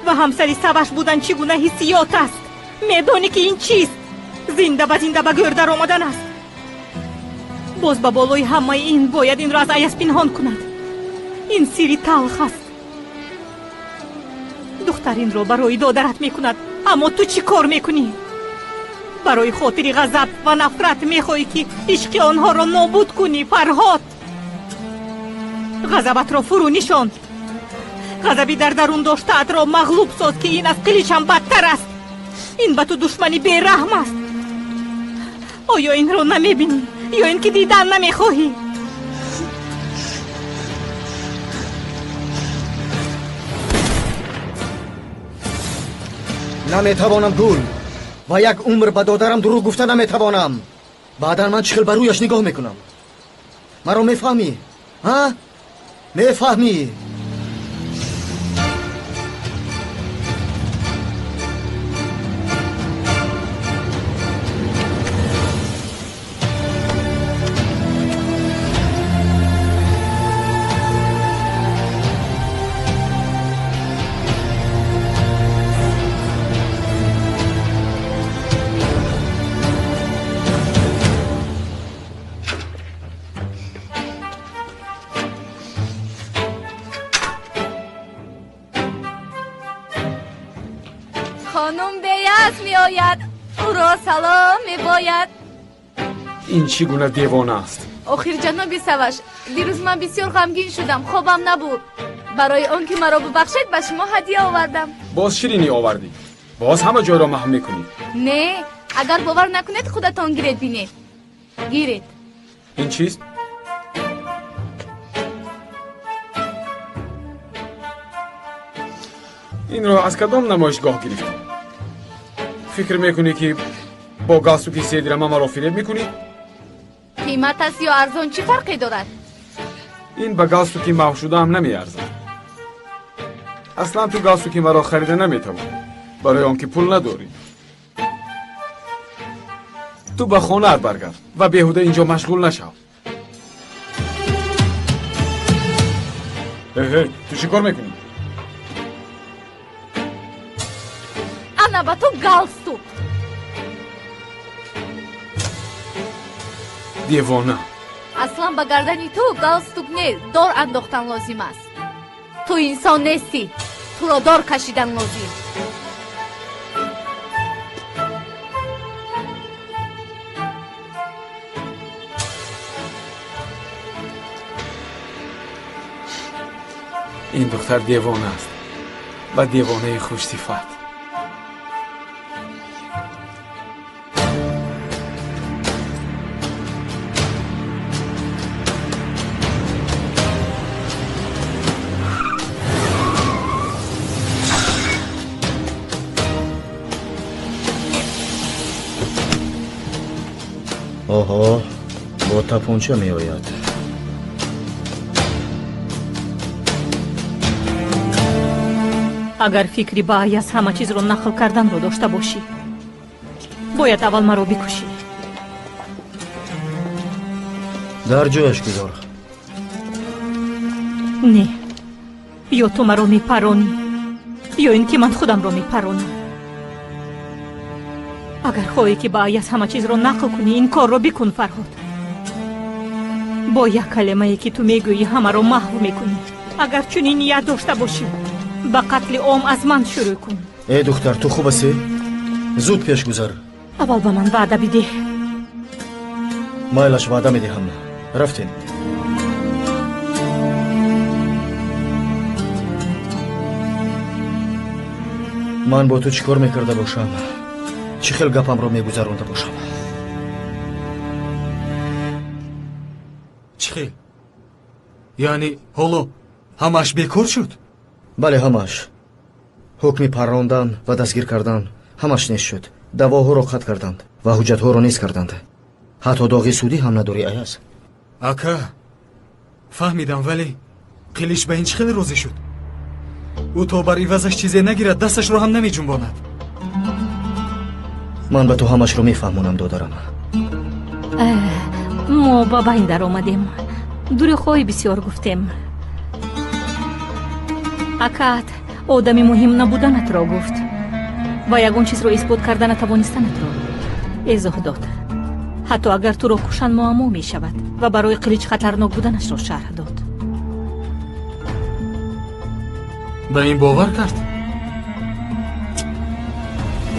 ва ҳамсари саваш будан чӣ гуна ҳиссиёт аст? медонӣ ки ин чист? зинда ба гӯр даромадан аст. боз ба болои ҳамаи ин бояд инро аз аяз пинҳон кунад. ин сирри талх аст. духтаринро барои додарат мекунад, аммо ту чӣ кор мекунӣ? барои хотири ғазаб ва нафрат мехоҳӣ ки ишқи онҳоро нобуд кунӣ. Фарҳод, ғазабатро фурӯ нишон. ғазаби дар дарун доштаатро мағлуб соз ки ин аз қиличам бадтар аст. ин ба ту душмани бераҳм аст. оё инро намебинӣ ё ин ки дидан намехоҳӣ? наметавонам гул ва як умр ба додарам дурӯғ гуфта наметавонам. баъдан ман чӣ хел ба рӯяш нигоҳ мекунам? маро мефаҳмӣ? мефаҳмӣ? خانم بیاز می آید او را سلام می باید. این چی گونه دیوانه است؟ آخر جناب سوش دیروز من بسیار غمگین شدم، خوابم نبود. برای آن که مرا ببخشید به شما هدیه آوردم. باز شیرینی آوردی؟ باز همه جای را محو میکنی؟ نه، اگر باور نکنید خودتان گیرید بینید. گیرید. این چیست؟ این را از کدام نمایشگاه گرفتی؟ فکر میکنی که با گالستوکی سه درهم مرا فریب میکنی؟ قیمت است یا ارزان چی فرقی دارد؟ این به گالستوکی محو شده هم نمیارزد. اصلا تو گالستوکی مرا خریده نمیتوانی، برای آنکه پول نداری. تو به خانه‌ات برگرد و بیهوده اینجا مشغول نشو. تو چی کار میکنی؟ انا با تو گالستوک. دیوانه. اصلا به گردنی تو گالستوک نیست، دار انداختن لازم است. تو انسان نیستی، تو را دار کشیدن لازم. این دختر دیوانه است و دیوانه خوش صفت. اوه با تپانچه می آید. агар фикри ба аяз ҳама чизро нақл карданро дошта бошӣ, бояд аввал маро бикушӣ. дар ҷояш гузор. не, ё ту маро мепаронӣ, ё ин ки ман худамро мепаронам. агар хоҳӣ ки ба аяз ҳама чизро нақл кунӣ, ин корро бикун, Фарҳод. бо як калимае ки ту мегӯӣ ҳамаро маҳв мекунӣ. агар чунин ният дошта бошӣ, ба қатли ом аз ман шурӯъ кун. духтар, ту хуб ҳастӣ? зуд пеш гузар. аввал ба ман ваъда бидеҳ. майлаш, ваъда медиҳам. рафтем. ман бо ту чӣ кор мекарда бошам? чӣ хел гапамро мегузаронда бошам? чӣ хел? яъне ҳоло ҳамааш бекор шуд? бале, ҳамааш. ҳукми паррондан ва дастгир кардан ҳамаш нест шуд. давоҳоро қатъ карданд ва ҳуҷҷатҳоро нест карданд. ҳатто доғи судӣ ҳам надорӣ, аяз. ака, фаҳмидам, вале қилич ба ин чӣ хел розӣ шуд? ӯ то бар ивазаш чизе нагирад, дасташро ҳам намеҷунбонад. ман ба ту ҳамашро мефаҳмонам, додарам. мо ба байн даромадем, дурӯғҳои бисёр гуфтем. акаат одами муҳим набуданатро гуфт ва ягон чизро исбот карда натавонистанатро эзоҳ дод. ҳатто агар туро кушанд, муаммо мешавад ва барои қилич хатарнок буданашро шарҳ дод. ба ин бовар кард?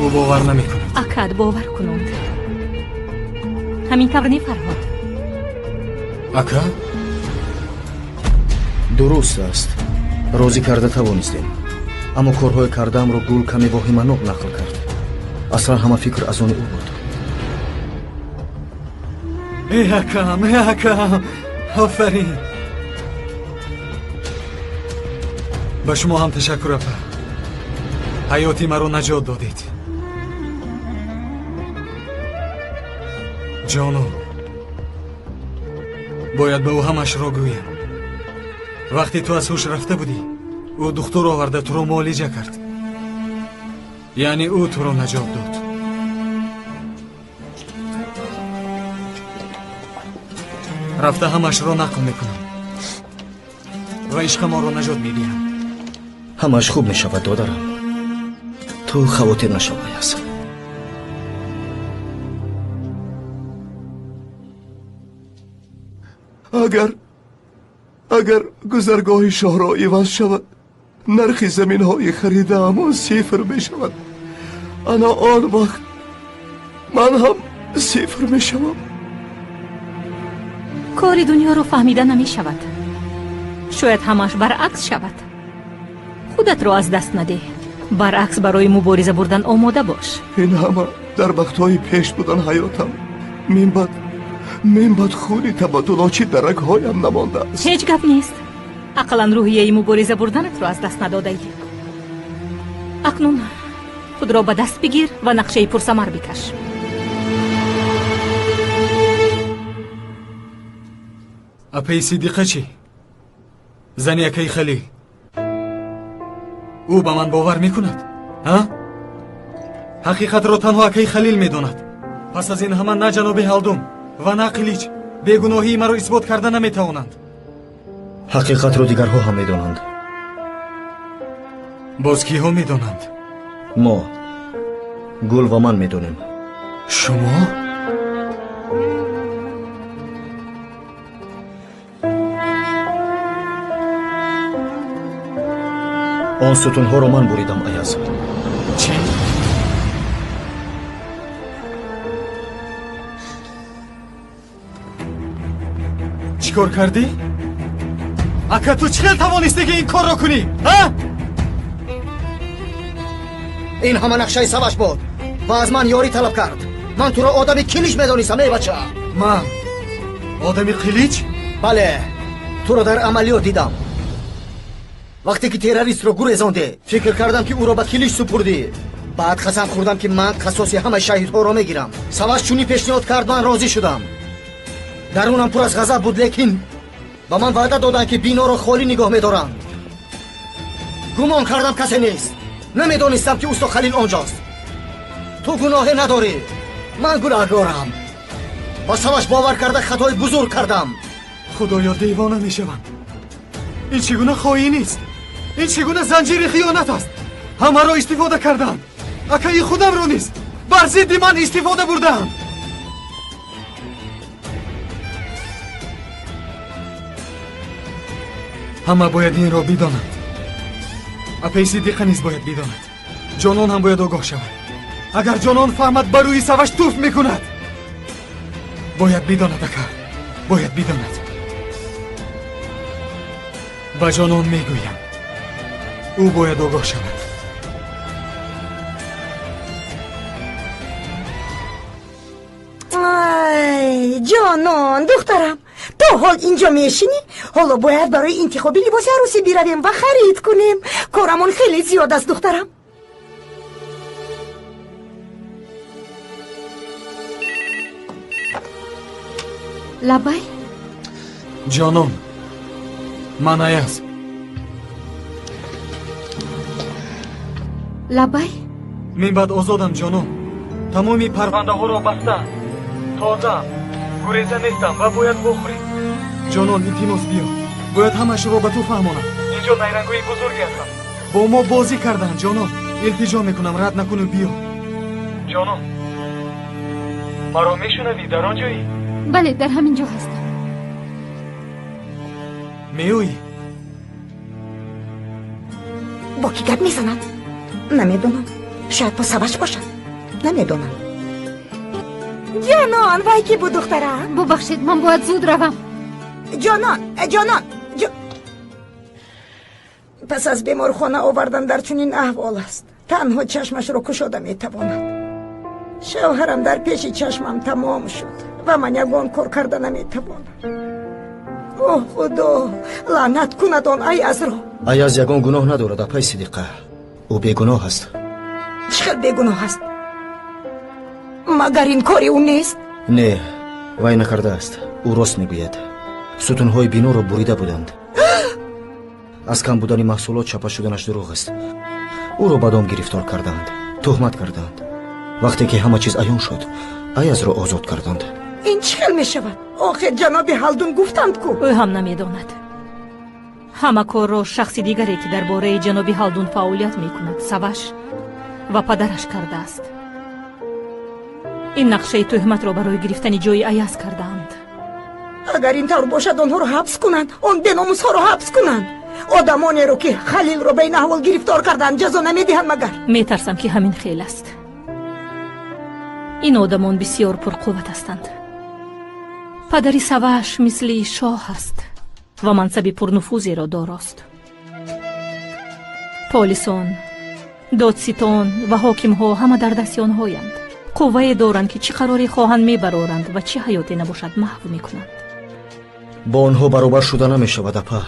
او باور نمیکنه. акад бовар кунанд. ҳамин тавр не фарҳод. ака дуруст аст. розӣ карда тавонистем. аммо корҳои кардаамро гул каме воҳиманок нақл кард. аслан ҳама фикр аз они ӯ буд. акам, офарин. ба шумо ҳам ташаккур апа. ҳаёти маро наҷот додед. ҷоно, бояд ба ӯ ҳамашро гӯям. вақте ту аз ҳуш рафта будӣ, ӯ духтур оварда туро муолиҷа кард. яъне ӯ туро наҷот дод. рафта ҳамашро нақл мекунам ва ишқи моро наҷот медиҳам. ҳамаш хуб мешавад додарам. ту хавотир нашавай аст. اگر گذرگاه شهرها عوض شود نرخ زمین های خریده اما صفر می شود انا آن وقت من هم صفر می شوم. кори дунёро фаҳмида намешавад. шояд ҳамаш баръакс шавад. худатро аз даст надеҳ. баръакс барои мубориза бурдан омода бош. این همه در وقتهای پیش بودن حیاتم من بد خونی تبادلات در رگهایم نمانده است. ҳеҷ гап нест. ақлан рӯҳияи мубориза бурданатро аз даст надодаӣ. акнун худро ба даст бигир ва нақшаи пурсамар бикаш. апаи сидиқа чӣ? зани акаи халил ӯ ба ман бовар мекунад? ҳақиқатро танҳо акаи халил медонад. пас аз ин ҳама на ҷаноби ҳалдум ва на қилич бегуноҳии маро исбот карда наметавонанд. ҳақиқатро дигарҳо ҳам медонанд. боз киҳо медонанд? мо гул ва ман медонем. шумо? он сутунҳоро ман буридам аяз. чӣ? чӣ кор кардӣ? ака ту чӣ хел тавонистӣ ки ин корро кунӣ? ин ҳама нақшаи саваш буд ва аз ман ёрӣ талаб кард. ман туро одами қилич медонистам эй бача. ман одами қилич? бале, туро дар амалиёт дидам. вақте ки террористро гурезонде фикр кардам ки ӯро ба қилич супурдӣ. баъд қасам хӯрдам ки ман қасоси ҳамаи шаҳидҳоро мегирам. саваш чунин пешниҳод кард, ман розӣ шудам. дарунам пур аз ғазаб буд, лекин ба ман ваъда доданд ки биноро холӣ нигоҳ медоранд. гумон кардам касе нест. намедонистам ки усто халил онҷост. ту гуноҳе надорӣ. ман гунаҳгорам. ба саваш бовар карда хатои бузург кардам. худоё девона мешавам. ин чӣ гуна хоинист? ин чӣ гуна занҷири хиёнат аст? ҳамаро истифода карданд. акаи худамро низ бар зидди ман истифода бурдаанд. ҳама бояд инро бидонанд. апаи сидиқа низ бояд бидонад. ҷонон ҳам бояд огоҳ шавад. агар ҷонон фаҳмад ба рӯи саваш туф мекунад. бояд бидонад ака, бояд бидонад. ба ҷонон мегӯям, ӯ бояд огоҳ шавад. ай ҷонон, духтарам, то ҳол инҷо мешинӣ? ҳоло бояд барои интихоби либоси арӯсӣ биравем ва харид кунем. корамон хеле зиёд аст, духтарам. лаббай. ҷонон, ман аяз. лаббай. мен баъд озодам ҷонон. тамоми парвандаҳоро бастам. тозаам. гуреза нестам ва бояд бохӯрем. ҷонон, илтимос биё. бояд ҳамашро ба ту фаҳмонам. инҷо найрангои бузурге ҳастам. бо мо бозӣ кардаанд ҷонон. илтиҷо мекунам, рад накуну биё. ҷонон, маро мешунавӣ? дар он ҷоӣ? бале, дар ҳамин ҷо ҳастам. меоӣ? бо кӣ гап мезанад? намедонам. шояд бо саваш бошад. намедонам. ҷонон, вай ки буд духтарам? бубахшед, ман бояд зуд равам. ҷонон, пас аз беморхона овардан дар чунин аҳвол аст. танҳо чашмашро кушода метавонад. шавҳарам дар пеши чашмам тамом шуд ва ман ягон кор карда наметавонам. оҳ худо, лаънат кунад он Аязро. Аяз ягон гуноҳ надорад, апай Сидиқа. ӯ бегуноҳ аст. чӣ хел бегуноҳ аст? магар ин кори ӯ нест? Не, вай накардааст. ӯ рост мегӯяд. сутунҳои биноро бурида буданд. аз кам будани маҳсулот чапа шуданаш дурӯғ аст. ӯро ба дом гирифтор кардаанд, тӯҳмат кардаанд. вақте ки ҳама чиз аён шуд, Аязро озод карданд. ин чӣ хел мешавад? охир ҷаноби ҳалдун гуфтанд ку. ӯ ҳам намедонад. ҳама корро шахси дигаре ки дар бораи ҷаноби ҳалдун фаъолият мекунад, Саваш ва падараш кардааст. ин нақшаи тӯҳматро барои гирифтани ҷои Аяз кардаанд. агар ин тавр бошад, онҳоро ҳабс кунанд, он беномусҳоро ҳабс кунанд. одамонеро ки халилро ба ин аҳвол гирифтор карданд ҷазо намедиҳанд магар? метарсам ки ҳамин хел аст. ин одамон бисёр пурқувват ҳастанд. падари Саваш мисли шоҳ аст ва мансаби пурнуфузеро дорост. полисон, додситон ва ҳокимҳо ҳама дар дасти онҳоянд. қуввае доранд ки чӣ қароре хоҳанд мебароранд ва чӣ ҳаёте набошад маҳв мекунанд. бо онҳо баробар шуда намешавад, апа.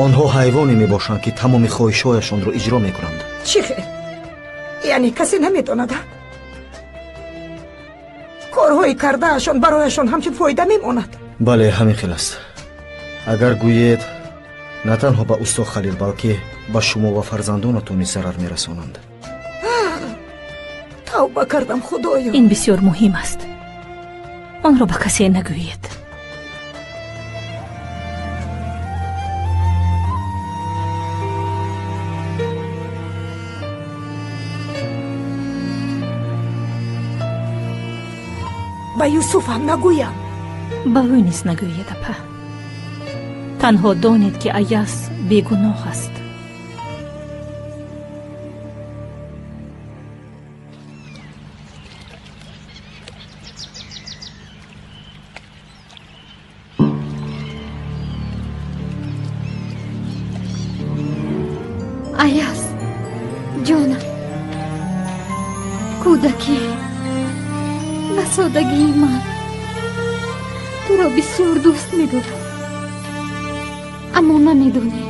онҳо ҳайвоне мебошанд ки тамоми хоҳишҳояшонро иҷро мекунанд. чӣ хел? яъне касе наметонад? корҳои кардаашон барояшон ҳамчун фоида мемонад? бале, ҳамин хел аст. агар гӯед, на танҳо ба устод Халил, балки ба шумо ва фарзандонатон низ зарар мерасонанд. тавба кардам худоё. ин бисёр муҳим аст. онро ба касе нагӯед. ба Юсуфам нагӯям. ба ӯ низ нагӯед, апа. танҳо донед ки Аяз бегуноҳ аст. Аяз ҷонам, кӯдаки ва содагии ман, туро бисёр дӯст медорам. аммо намедонӣ,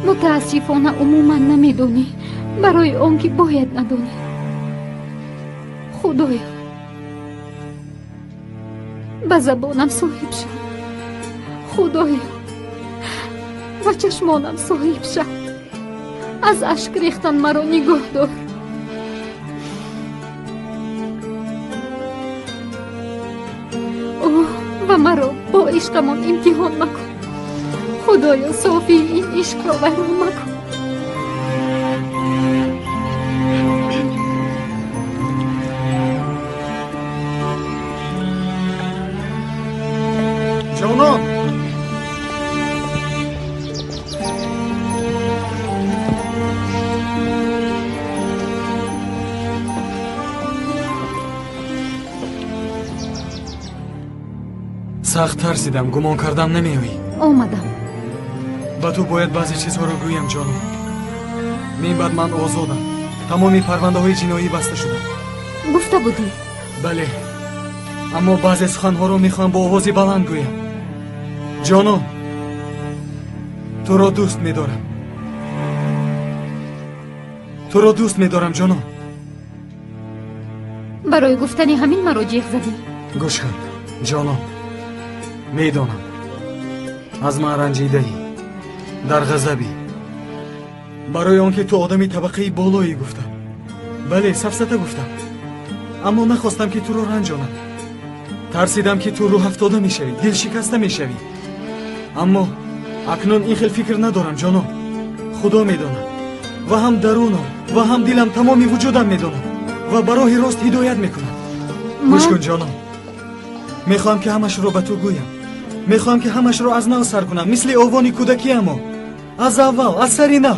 мутаассифона умуман намедонӣ, барои он ки бояд надонӣ. худоё, ба забонам соҳиб шав. худоё, ба чашмонам соҳиб шав. аз ашк рехтан маро нигоҳ дор. اوه و مرا با عشقمان امتحان مکن. خدایا صافی این عشق را ویران مکن. جانان سخت ترسیدم. گمان کردم نمیایی. آمدم. با تو باید بعضی چیزها رو گویم جانم. من بعد من آزادم. تمامی پرونده های جنایی بسته شدم. گفته بودی؟ بله. اما بعضی سخنها رو میخوام با آوازی بلند گویم. جانم، تو را دوست میدارم. تو را دوست میدارم جانم. برای گفتنی همین مرا جیغ زدی؟ گوش کن جانم. میدانم از من رنجیده‌ای، در غضبی، برای آنکه تو آدمی طبقه بالایی گفتم. بله سفسطه گفتم، اما نخواستم که تو رو رنجانم. ترسیدم که تو روح افتاده میشوی، دل شکسته میشوی. اما اکنون این خیل فکر ندارم جانم. خدا میداند و هم درونم و هم دلم تمامی وجودم میداند و برای راست هدایت میکند. گوش کن جانم، میخوام که همش رو به تو گویم. میخوام که همش رو از نو سر کنم، مثل اوانی کودکی. اما از اول، از سری نو.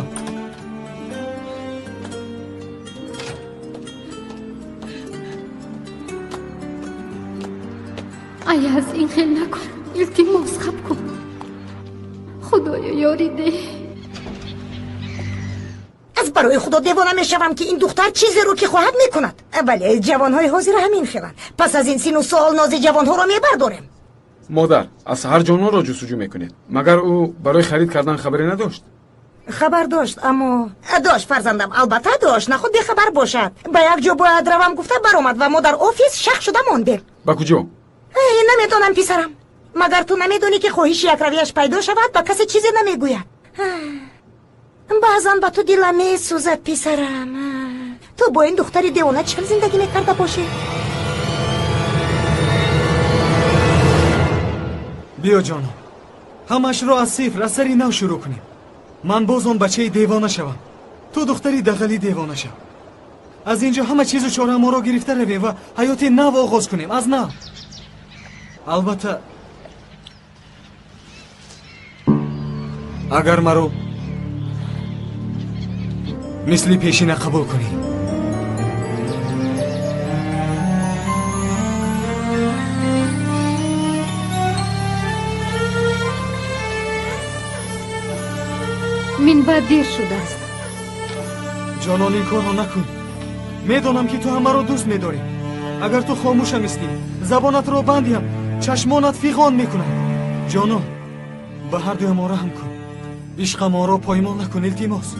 айаз ин хел накун, илтимос хаб кун. خدایا یاری ده. از برای خدا دیوانه میشوم که این دختر چیزی رو که خواهد میکند. ولی جوانهای حاضر همین خیلند. پس از این سین و سال ناز جوانها رو میبرداریم. مادر از هر جانور را جستجو میکنید، مگر او برای خرید کردن خبری نداشت؟ خبر داشت، اما داشت فرزندم، البته داشت، نخود بیخبر باشد. به یک جا باید روم گفته برآمد و ما در آفیس شک شده ماندیم. با کجا؟ نمیدونم پسرم. مگر تو نمیدونی که خواهش یک رویش پیدا شود با کسی چیزی نمیگوید. بعضا با تو دلم میسوزد پسرم. تو با این دختری دیوانه چند زندگی میکرده باشی؟ بیا جانم، همش رو از صفر از سری نو شروع کنیم. من باز اون بچه دیوانه شوم، تو دختری دغلی دیوانه شو. از اینجا همه چیز و چاره ما رو گرفته رویم و حیات نو آغاز کنیم از نو. البته اگر مرا مثل پیشینه قبول کنی. من بعد دیر شده است. جانان این کار رو نکن. میدانم که تو همه رو دوست میداری. اگر تو خاموشم استی زبانت رو بندیم، چشمانت فیغان میکنم. جانان به هر دوی ما رحم کن. عشق ما رو پایمال نکن التماس.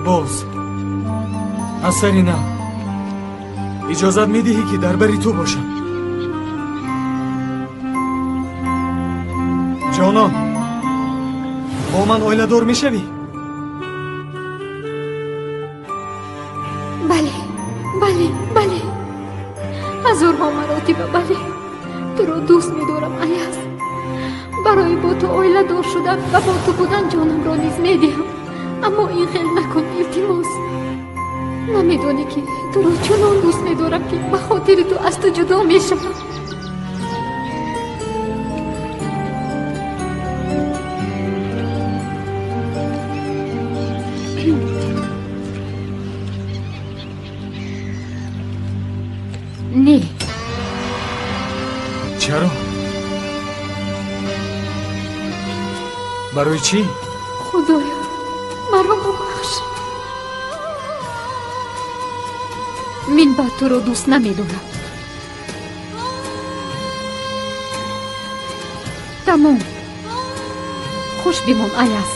باز از سری نه اجازت میدهی که در بری تو باشم. جانان با من اویله دار میشوی؟ بله بله بله، هزارها مراتب بله. تو رو دوست میدارم ایاز. برای با تو اویله دار شدم و با تو بودن جانم را نیز میدهم. اما این خیل نکن التماس. نمیدونی که تو رو چنان دوست میدارم که به خاطر تو از تو جدا میشم. نه. چرا؟ برای چی؟ خدایا مرا ببخش. من با تو رو دوست نمیدارم. تمام. خوش بمان ایاز.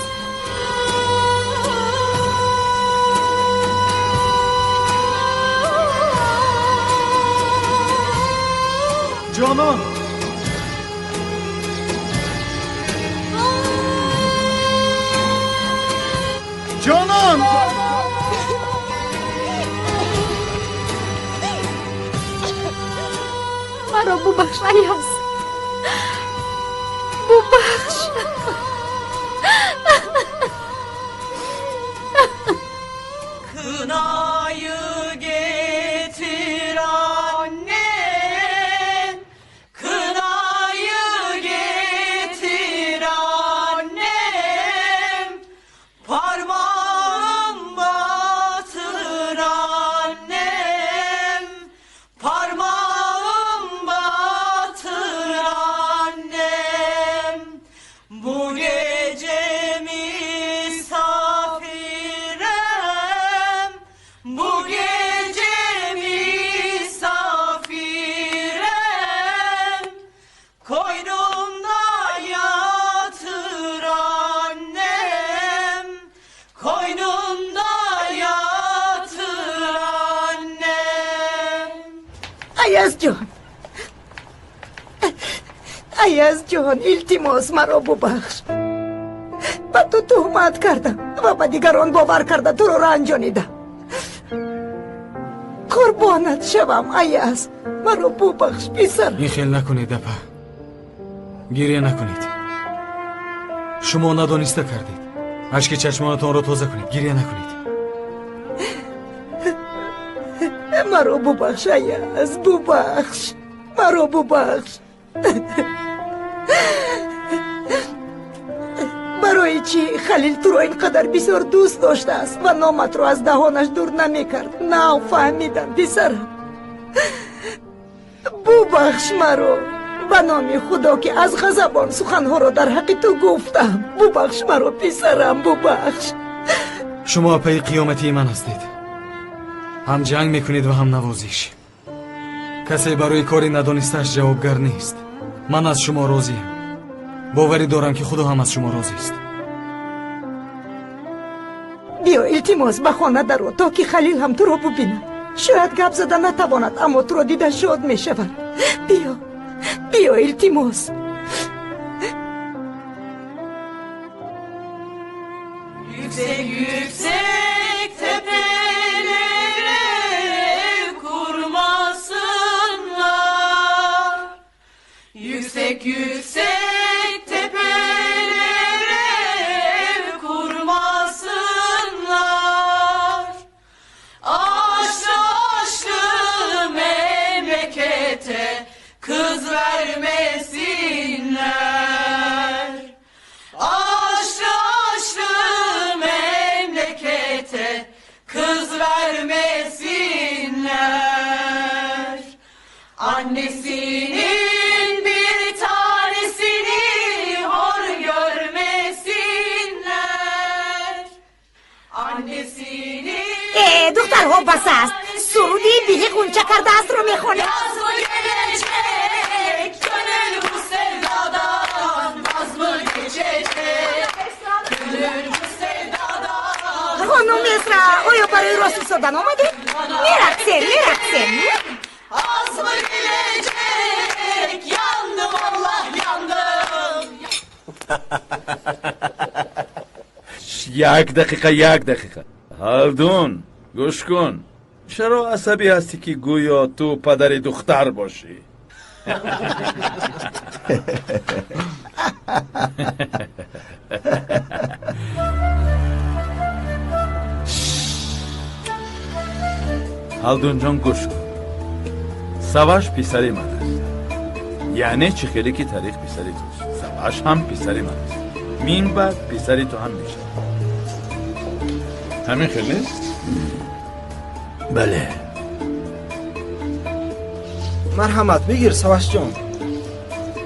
جانان جانان مرا ببخش ایاز. ببخش. Kınayı getir annem, kınayı getir annem, parmağım batır annem, parmağım batır annem. Bu gece misafirem, bu gece misafirem, koynumda yatır annem, koynumda yatır annem. ایاز جان، ایاز جان، التماس مرا ببخش. با تو تهمت کردم و با دیگران باور کرده تو رو رنجانیدم. قربانت شوم ایاز. مرا ببخش پسر. این خیل نکنید اپا. گریه نکنید. شما ندانسته کردید. اشک چشمانتان را تازه کنید. گریه نکنید. مرا ببخش ایاز، ببخش. مرا ببخش. برای چی خلیل تو را اینقدر بسیار دوست داشته است و نامت را از دهانش دور نمیکرد؟ نه فهمیدم پسرم. ببخش مرا. به نام خدا که از غضبان سخنها را در حق تو گفتم. ببخش مرا پسرم، ببخش. شما پی قیامتی من هستید. هم جنگ میکنید و هم نوازش. کسی برای کاری ندانستش جوابگر نیست. من از شما راضیم. باوری دارم که خدا هم از شما راضی است. بیا التماس به خانه درو تا که خلیل هم تو را ببیند. شاید گپ زده نتواند اما تو را دیده شاد می شود. بیا بیا التماس. Yüksek yüksek tepelere kurmasınlar. Yüksek yüksek tepelere kurmasınlar. Aşrı aşrı memlekete kız vermesinler. Aşrı aşrı memlekete kız vermesinler. Annesinin bir tanesini hor görmesinler. Annesinin دختر ها بس است. سرودی بیه قونچه کرده است رو میخونه. yaz mı gelecek gönül bu sevdadan, vaz mı geçecek gönül bu sevdadan. خانم اسرا آیا برای راسو سادن آمده؟ میرقصیم میرقصیم. Az mı gelecek yandım Allah yandım. یک دقیقه هالدون گوش کن. چرا عصبی هستی که گویا تو پدر دختر باشی؟ هالدون جان گوش کن. سواش پسری من است. یعنی چی خیلی که تاریخ پسری توست. سواش هم پسری من است. مین بعد پسری تو هم میشه. همین خیلی؟ بله. مرحمت بگیر سواش جان.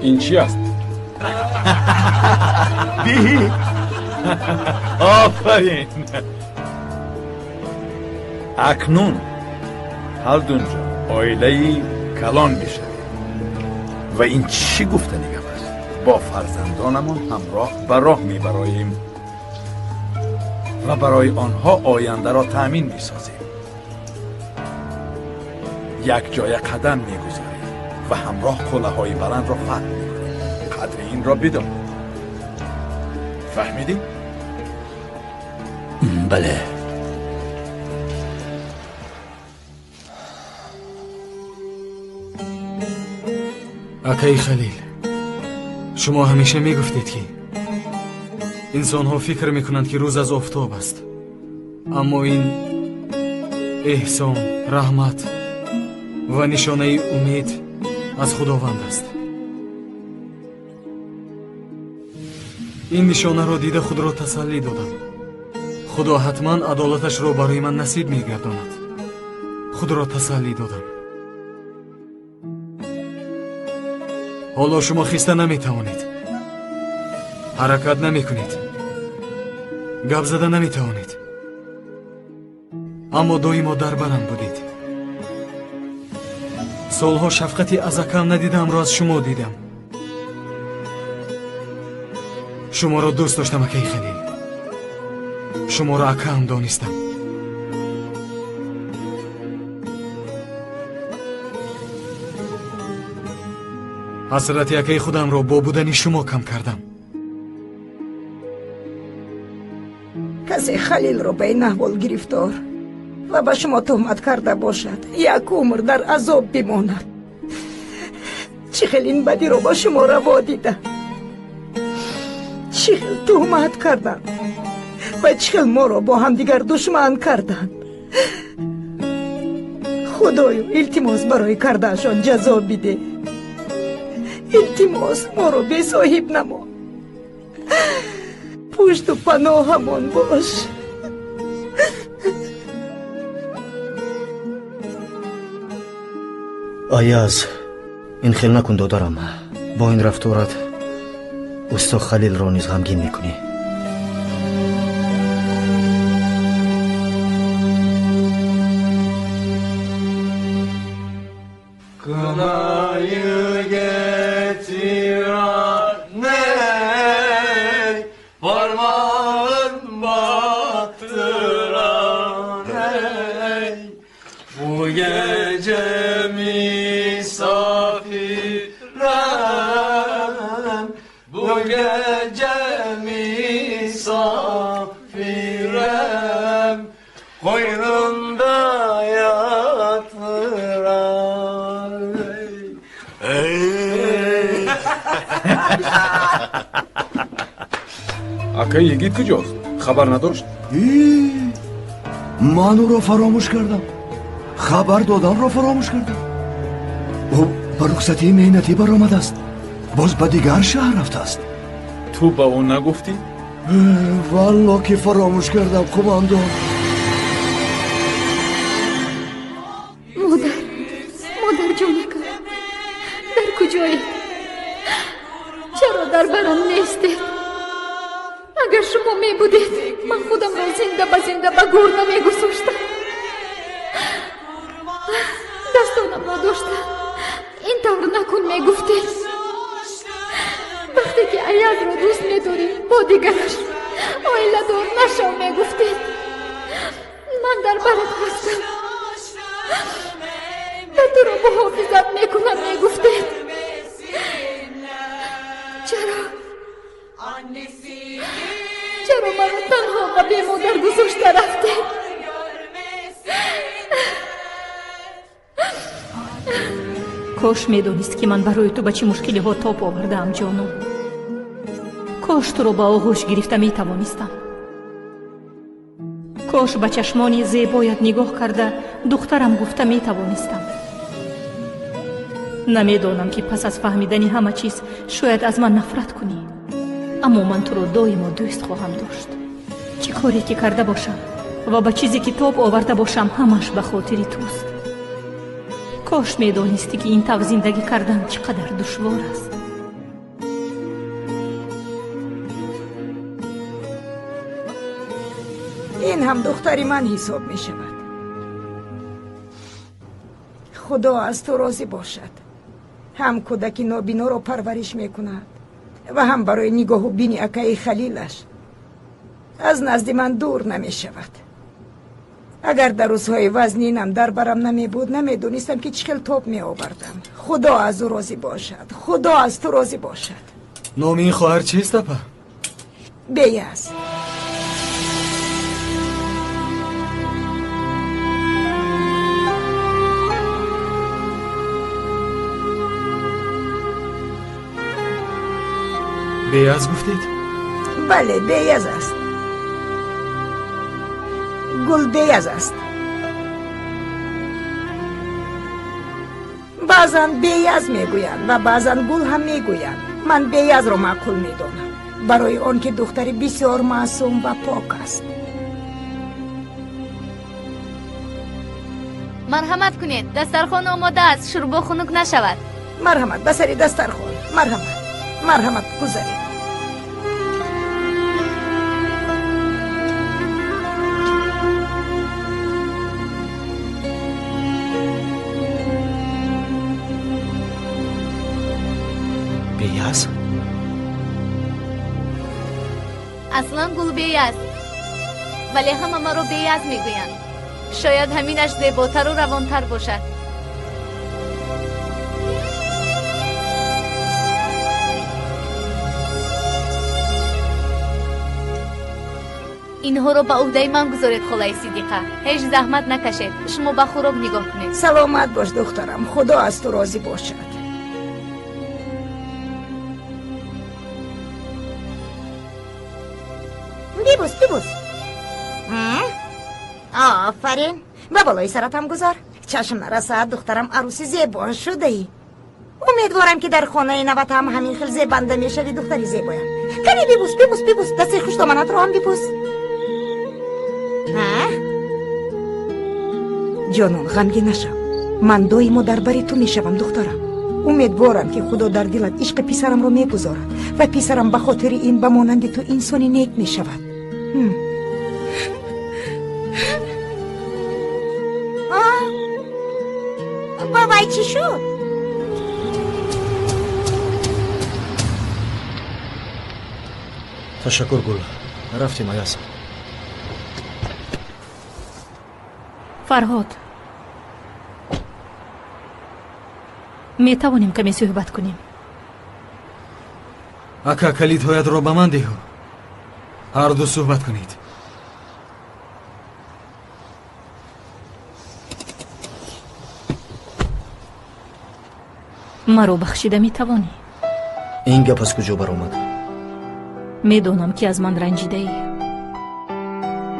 این چی است؟ بی آفرین. اکنون هالدون جان آیله کلان میشه و این چی گفتنی گفت است؟ با فرزندانمون همراه به راه میبراییم و برای آنها آینده را تأمین میسازیم. یک جای قدم میگذاریم و همراه قلعه‌های بلند را فتح میکنیم. قدر این را بدان. فهمیدی؟ بله. اکای خلیل، شما همیشه میگفتید که انسان ها فکر میکنند که روز از آفتاب است، اما این احسان، رحمت و نشانه امید از خداوند است. این نشانه را دیده خود را تسلی دادم. خدا حتما عدالتش را برای من نصیب میگرداند. خود را تسلی دادم. حالا شما خسته نمیتوانید، حرکت نمیکنید، گپ زده نمیتوانید، اما دائما در برم بودید. سالها شفقتی از اکم ندیدم را از شما دیدم. شما را دوست داشتم اکای خلیل. شما را اکم دانستم. حسرت اکای خودم را با بودن شما کم کردم. کسی خلیل را به این احوال گرفتار و به شما تهمت کرده باشد یک عمر در عذاب بماند. چه خیلی این بدی رو با شما روا دیده، چه خیلی تهمت کردن و چه خیلی ما رو با هم دیگر دشمن کردن. خدایا التماس برای کردهشان جزا بده. التماس ما رو بی صاحب نما، پشت و پناهمان باش. آیاز این خیل نکن دادارم، با این رفتارت استاد خلیل را نیز غمگین میکنی. Kınayı getiren ey, parmağın battıran ey, bu gece misafirem, bu gece misafirem, koynunda yatıran ey. Aka yigit kujos? Xabar nadosht? من او را فراموش کردم، خبر دادن را فراموش کردم. او به رخصتی مهنتی برآمده است، باز به دیگر شهر رفته است. تو به اون نگفتی؟ والله که فراموش کردم قماندان. مادر جانکم در کجایی؟ چرا در برام نیستید؟ اگر شما می بودید من خودم را زنده به گور نمی گذاشتم. دستانم را داشتم این طور نکن می گفتید. وقتی که ایاز را دوست می داریم با دیگرش آیله دار نشو می گفتید. من در برات هستم و تو را محافظت می کنم می گفتید. چرا من رو تنها و بی مادر گذاشته رفته؟ کاش میدونست که من برای تو به چه مشکلی ها تاب آوردم جانو. کاش تو رو با آغوش گرفته میتوانستم. کاش به چشمانی زیبایت نگاه کرده دخترم گفته میتوانستم. نمیدانم که پس از فهمیدن همه چیز شاید از من نفرت کنی، اما من تو رو دائما دوست خواهم داشت. چه کاری که کرده باشم و به چیزی که تاب آورده باشم همش به خاطر توست. کاش میدانستی که این طور زندگی کردن چقدر دشوار است. این هم دختری من حساب می شود. خدا از تو راضی باشد. هم کودکی نابینا را پرورش می کند و هم برای نگاه و بینی اکای خلیلش از نزد من دور نمی شود. اگر در روزهای وزنینم در برم نمی بود نمی دونستم که چخیل توپ می آوردم. خدا از او راضی باشد. خدا از تو راضی باشد. نام این خواهر چیست اپا؟ بیاز. بیاز گفتید؟ بله بیاز است. گل بیاز است. بعضا بیاز میگویند و بعضا گل هم میگویند. من بیاز رو معقول میدونم برای آن که دختری بسیار معصوم و پاک است. مرحمت کنید، دسترخوان آماده است، شرب خنک نشود. مرحمت بسری دسترخوان. مرحمت گذارید. بیاز؟ اصلا گل بیاز، ولی همه ما رو بیاز میگویند. شاید همینش زیباتر و روانتر باشد. اینها رو به عهده من گذارید خالای صدیقه. هیچ زحمت نکشید. شما به خوراک نگاه کنید. سلامت باش دخترم. خدا از تو راضی باشد. ببوس. آفرین. به بالای سرتم گذار. چشم نرسد دخترم عروسی زیبا شده ای. امیدوارم که در خانه نوت هم همین خیل زیبنده میشوی دختری زیبایم. کنی ببوس. دستی خوش دامنت رو هم ببوس. جانون غمگین نشو. من دائما در بری تو میشوم دخترم. امیدوارم که خدا در دلت عشق پسرم رو میگذارد و پسرم به خاطر این به مانند تو انسانی نیک میشود. بابای چی شد؟ تشکر گل. رفتیم آیاس. فرهاد، می توانیم کمی صحبت کنیم؟ اکا کلیدهایت را به من دهو. هر دو صحبت کنید. مرا بخشیده می توانی؟ این گپ از کجا برآمد؟ می دانم که از من رنجیده ای.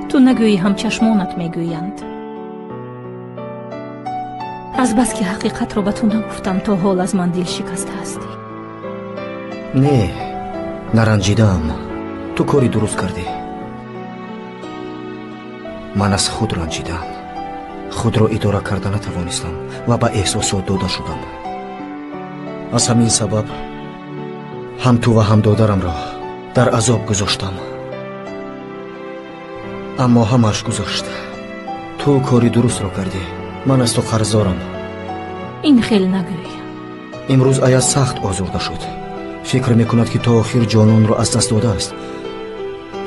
تو نگویی هم چشمانت می گویند. از بس که حقیقت را به تو نگفتم تا حال از من دل شکسته هستی. نه نرنجیدم. تو کاری درست کردی. من از خود رنجیدم. خود را اداره کرده نتوانستم و به احساسات داده شدم. از همین سبب هم تو و هم دادرم را در عذاب گذاشتم. اما همش گذاشت. تو کاری درست را کردی. من از تو قرضدارم. این خیلی نگوی. امروز آیت سخت آزرده شد. فکر میکند که تا آخر جانون را از دست داده است.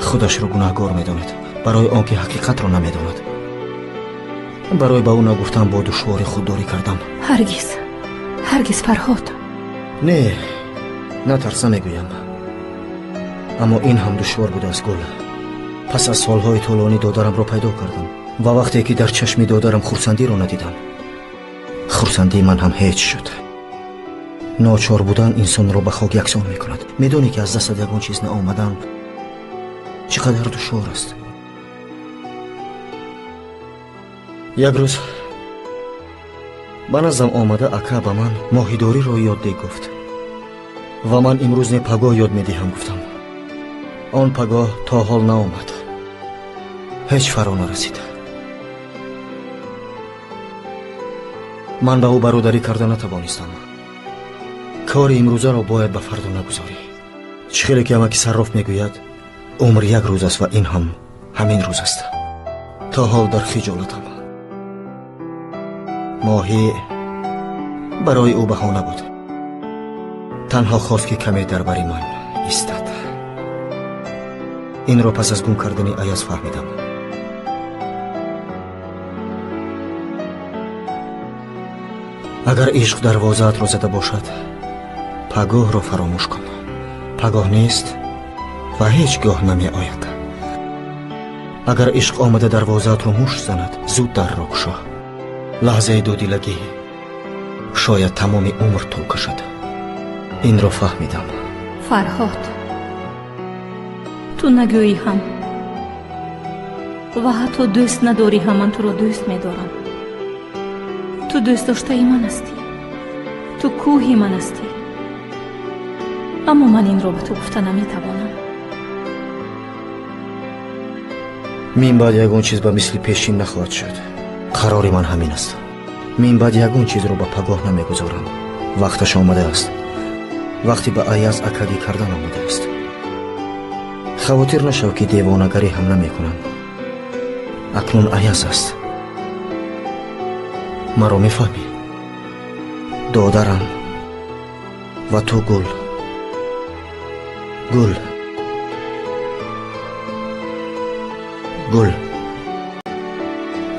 خودش را گناهکار میداند برای آنکه حقیقت را نمیداند. برای به او نگفتم با دشواری خودداری کردم. هرگز فرهاد. نه نترسم میگویم. اما این هم دشوار بوده است گل. پس از سالهای طولانی دادرم را پیدا کردم و وقتی که در چشم دادرم خرسندی را ندیدم، خرسندی من هم هیچ شد. ناچار بودن انسان را به خاک یکسان میکند. میدونی که از دست یگان چیز نآمدن چقدر دشوار است. یک روز به نظرم آمده اکا به من ماهیداری را یاد ده گفت و من امروز نه پگاه یاد میدهم گفتم. آن پگاه تا حال نآمد. هیچ فرا نرسید. من به او برادری کرده نتوانستم. کار امروزه را باید به فردا نگذاری. چخیلی که امکی صراف میگوید عمر یک روز است و این هم همین روز است. تا حال در خجالتم. ماهی برای او بهانه بود. تنها خواست که کمی درباره من ایستد. این را پس از گم کردن ایاز فهمیدم. اگر عشق دروازه‌ات را زده باشد پگاه را فراموش کن. پگاه نیست و هیچگاه نمی آید. اگر عشق آمده دروازه‌ات را مشت زند زود در را گشا. لحظه دودیلگی شاید تمام عمر طول کشد. این را فهمیدم. فرهاد، تو نگویی هم و حتی دوست نداری هم من تو را دوست می‌دارم. تو دوست داشته من هستی. تو کوهی من هستی. اما من این را به تو گفته نمیتوانم. من بعد یگون چیز به مثل پیشین نخواهد شد. قرار من همین است. من بعد یگون چیز را به پگاه نمیگذارم. وقتش آمده است. وقتی به ایاز اکگی کردن آمده است. خواطر نشو که دیوانگری هم نمی کنم. اکنون ایاز است. مرا میفهمی؟ دادرم و تو گل.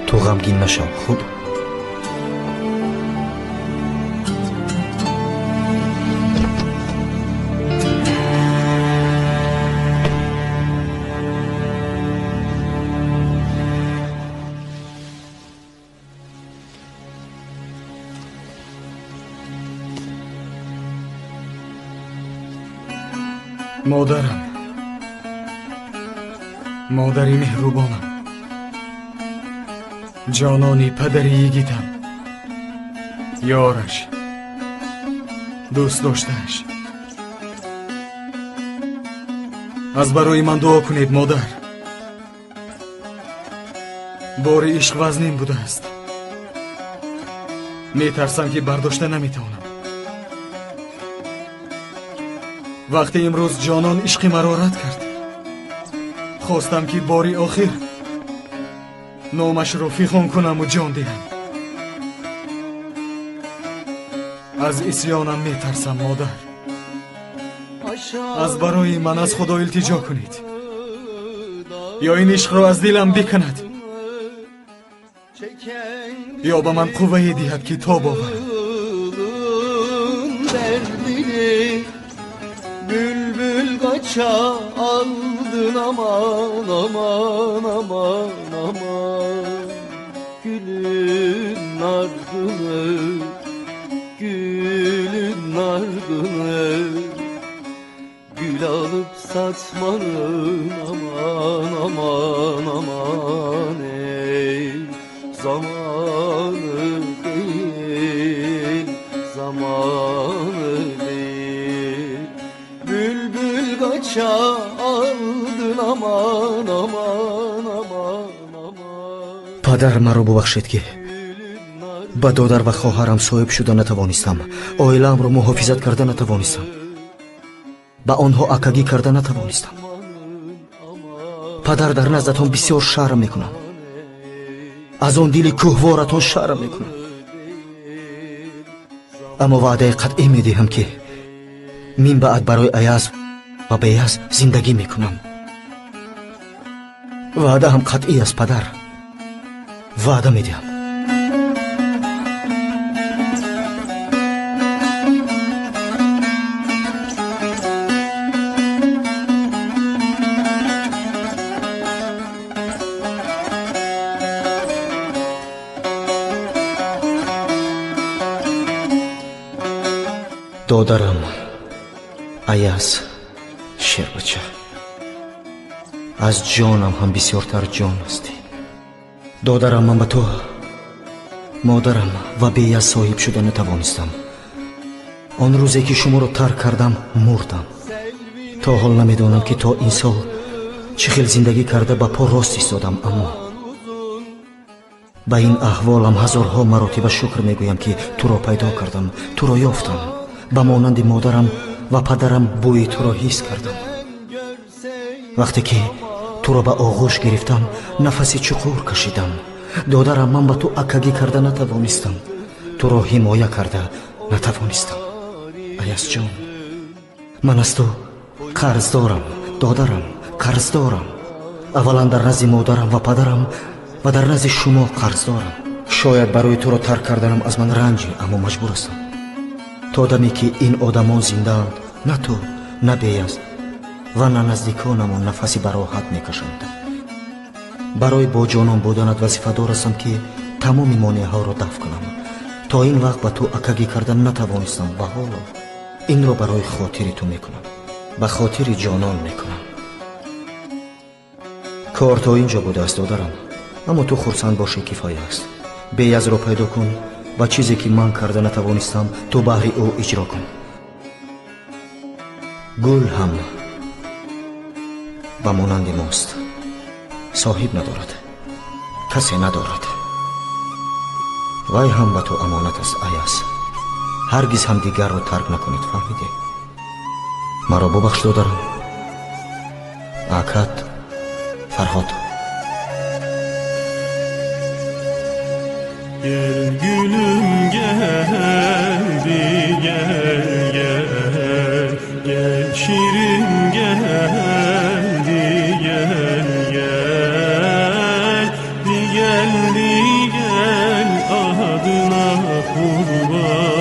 تو غمگین نشو. خوب؟ مادرم، مادری مهربانم، جانانی پدری یگیتم، یارش، دوست داشتهش. از برای من دعا کنید مادر. بار عشق وزنین بوده است. میترسم که برداشته نمیتونم. وقتی امروز جانان عشق مرا رد کرد، خواستم که باری آخر نامش را فیخان کنم و جان دهم. از عصیانم میترسم مادر. از برای من از خدا التجا کنید، یا این عشق را از دلم بکند، یا به من قوه دهد که تا باورم. Bülbül kaça aldın aman aman aman aman. Gülün ardını, gülün ardını, gül alıp satmanın aman aman aman ey. Zamanı değil, zamanı değil. Bülbül kaça aldın aman aman aman aman. падар маро бубахшед ки ба додар ва хоҳарам соҳиб шуда натавонистам, оилаамро муҳофизат карда натавонистам, ба онҳо акагӣ карда натавонистам. падар, дар наздатон бисёр шарм мекунам, аз он дили кӯҳворатон шарм мекунам, аммо ваъдаи қатъӣ медиҳам ки мин баъд барои аяз ва беяз зиндагӣ мекунам. ваъдаам қатъӣ аст падар, ваъда медиҳам. دادرم ایاز شیربچه، از جانم هم بسیارتر جان هستی. دادرم، من به تو مادرم و بیاز صاحب شده نتوانستم. آن روزی که شما رو ترک کردم مردم. تا حال نمیدانم که تا این سال چه خیلی زندگی کرده با پا راست ایستادم، اما با این احوالم هزارها مراتب شکر میگویم که تو را پیدا کردم، تو را یافتم. با مانند مادرم و پدرم بوی تو را حس کردم. وقتی که تو را به آغوش گرفتم نفسی چقور کشیدم. دادرم، من به تو اکگی کرده نتوانستم، تو را حمایه کرده نتوانستم. ایاز جان، من از تو قرض دارم. دادرم، قرض دارم. اولا در نزد مادرم و پدرم و در نزد شما قرض دارم. شاید برای تو را ترک کردنم از من رنجی، اما مجبور هستم. تا دمی که این آدمان زنده‌اند، نه تو، نه بیاز و نه نزدیکانمان نفسی به راحت میکشند. برای با جانان بودنت وظیفه دار هستم که تمام مانع‌ها را دفع کنم. تا این وقت به تو اکگی کردن نتوانستم و حالا این را برای خاطر تو میکنم، به خاطر جانان میکنم. کار تا اینجا بوده است دادرم، اما تو خرسند باشی کفایه است. بیاز را پیدا کن و چیزی که من کرده نتوانستم تو بهر او اجرا کن. گل هم به مانند ماست، صاحب ندارد، کسی ندارد. وای هم به تو امانت است ایاز. هرگز هم دیگر رو ترک نکنید، فهمیدی؟ مرا ببخش دادرم. اکد فرهاد. Gel gülüm geldi gel gel, gel şirin geldi gel gel, di gel adına kurban.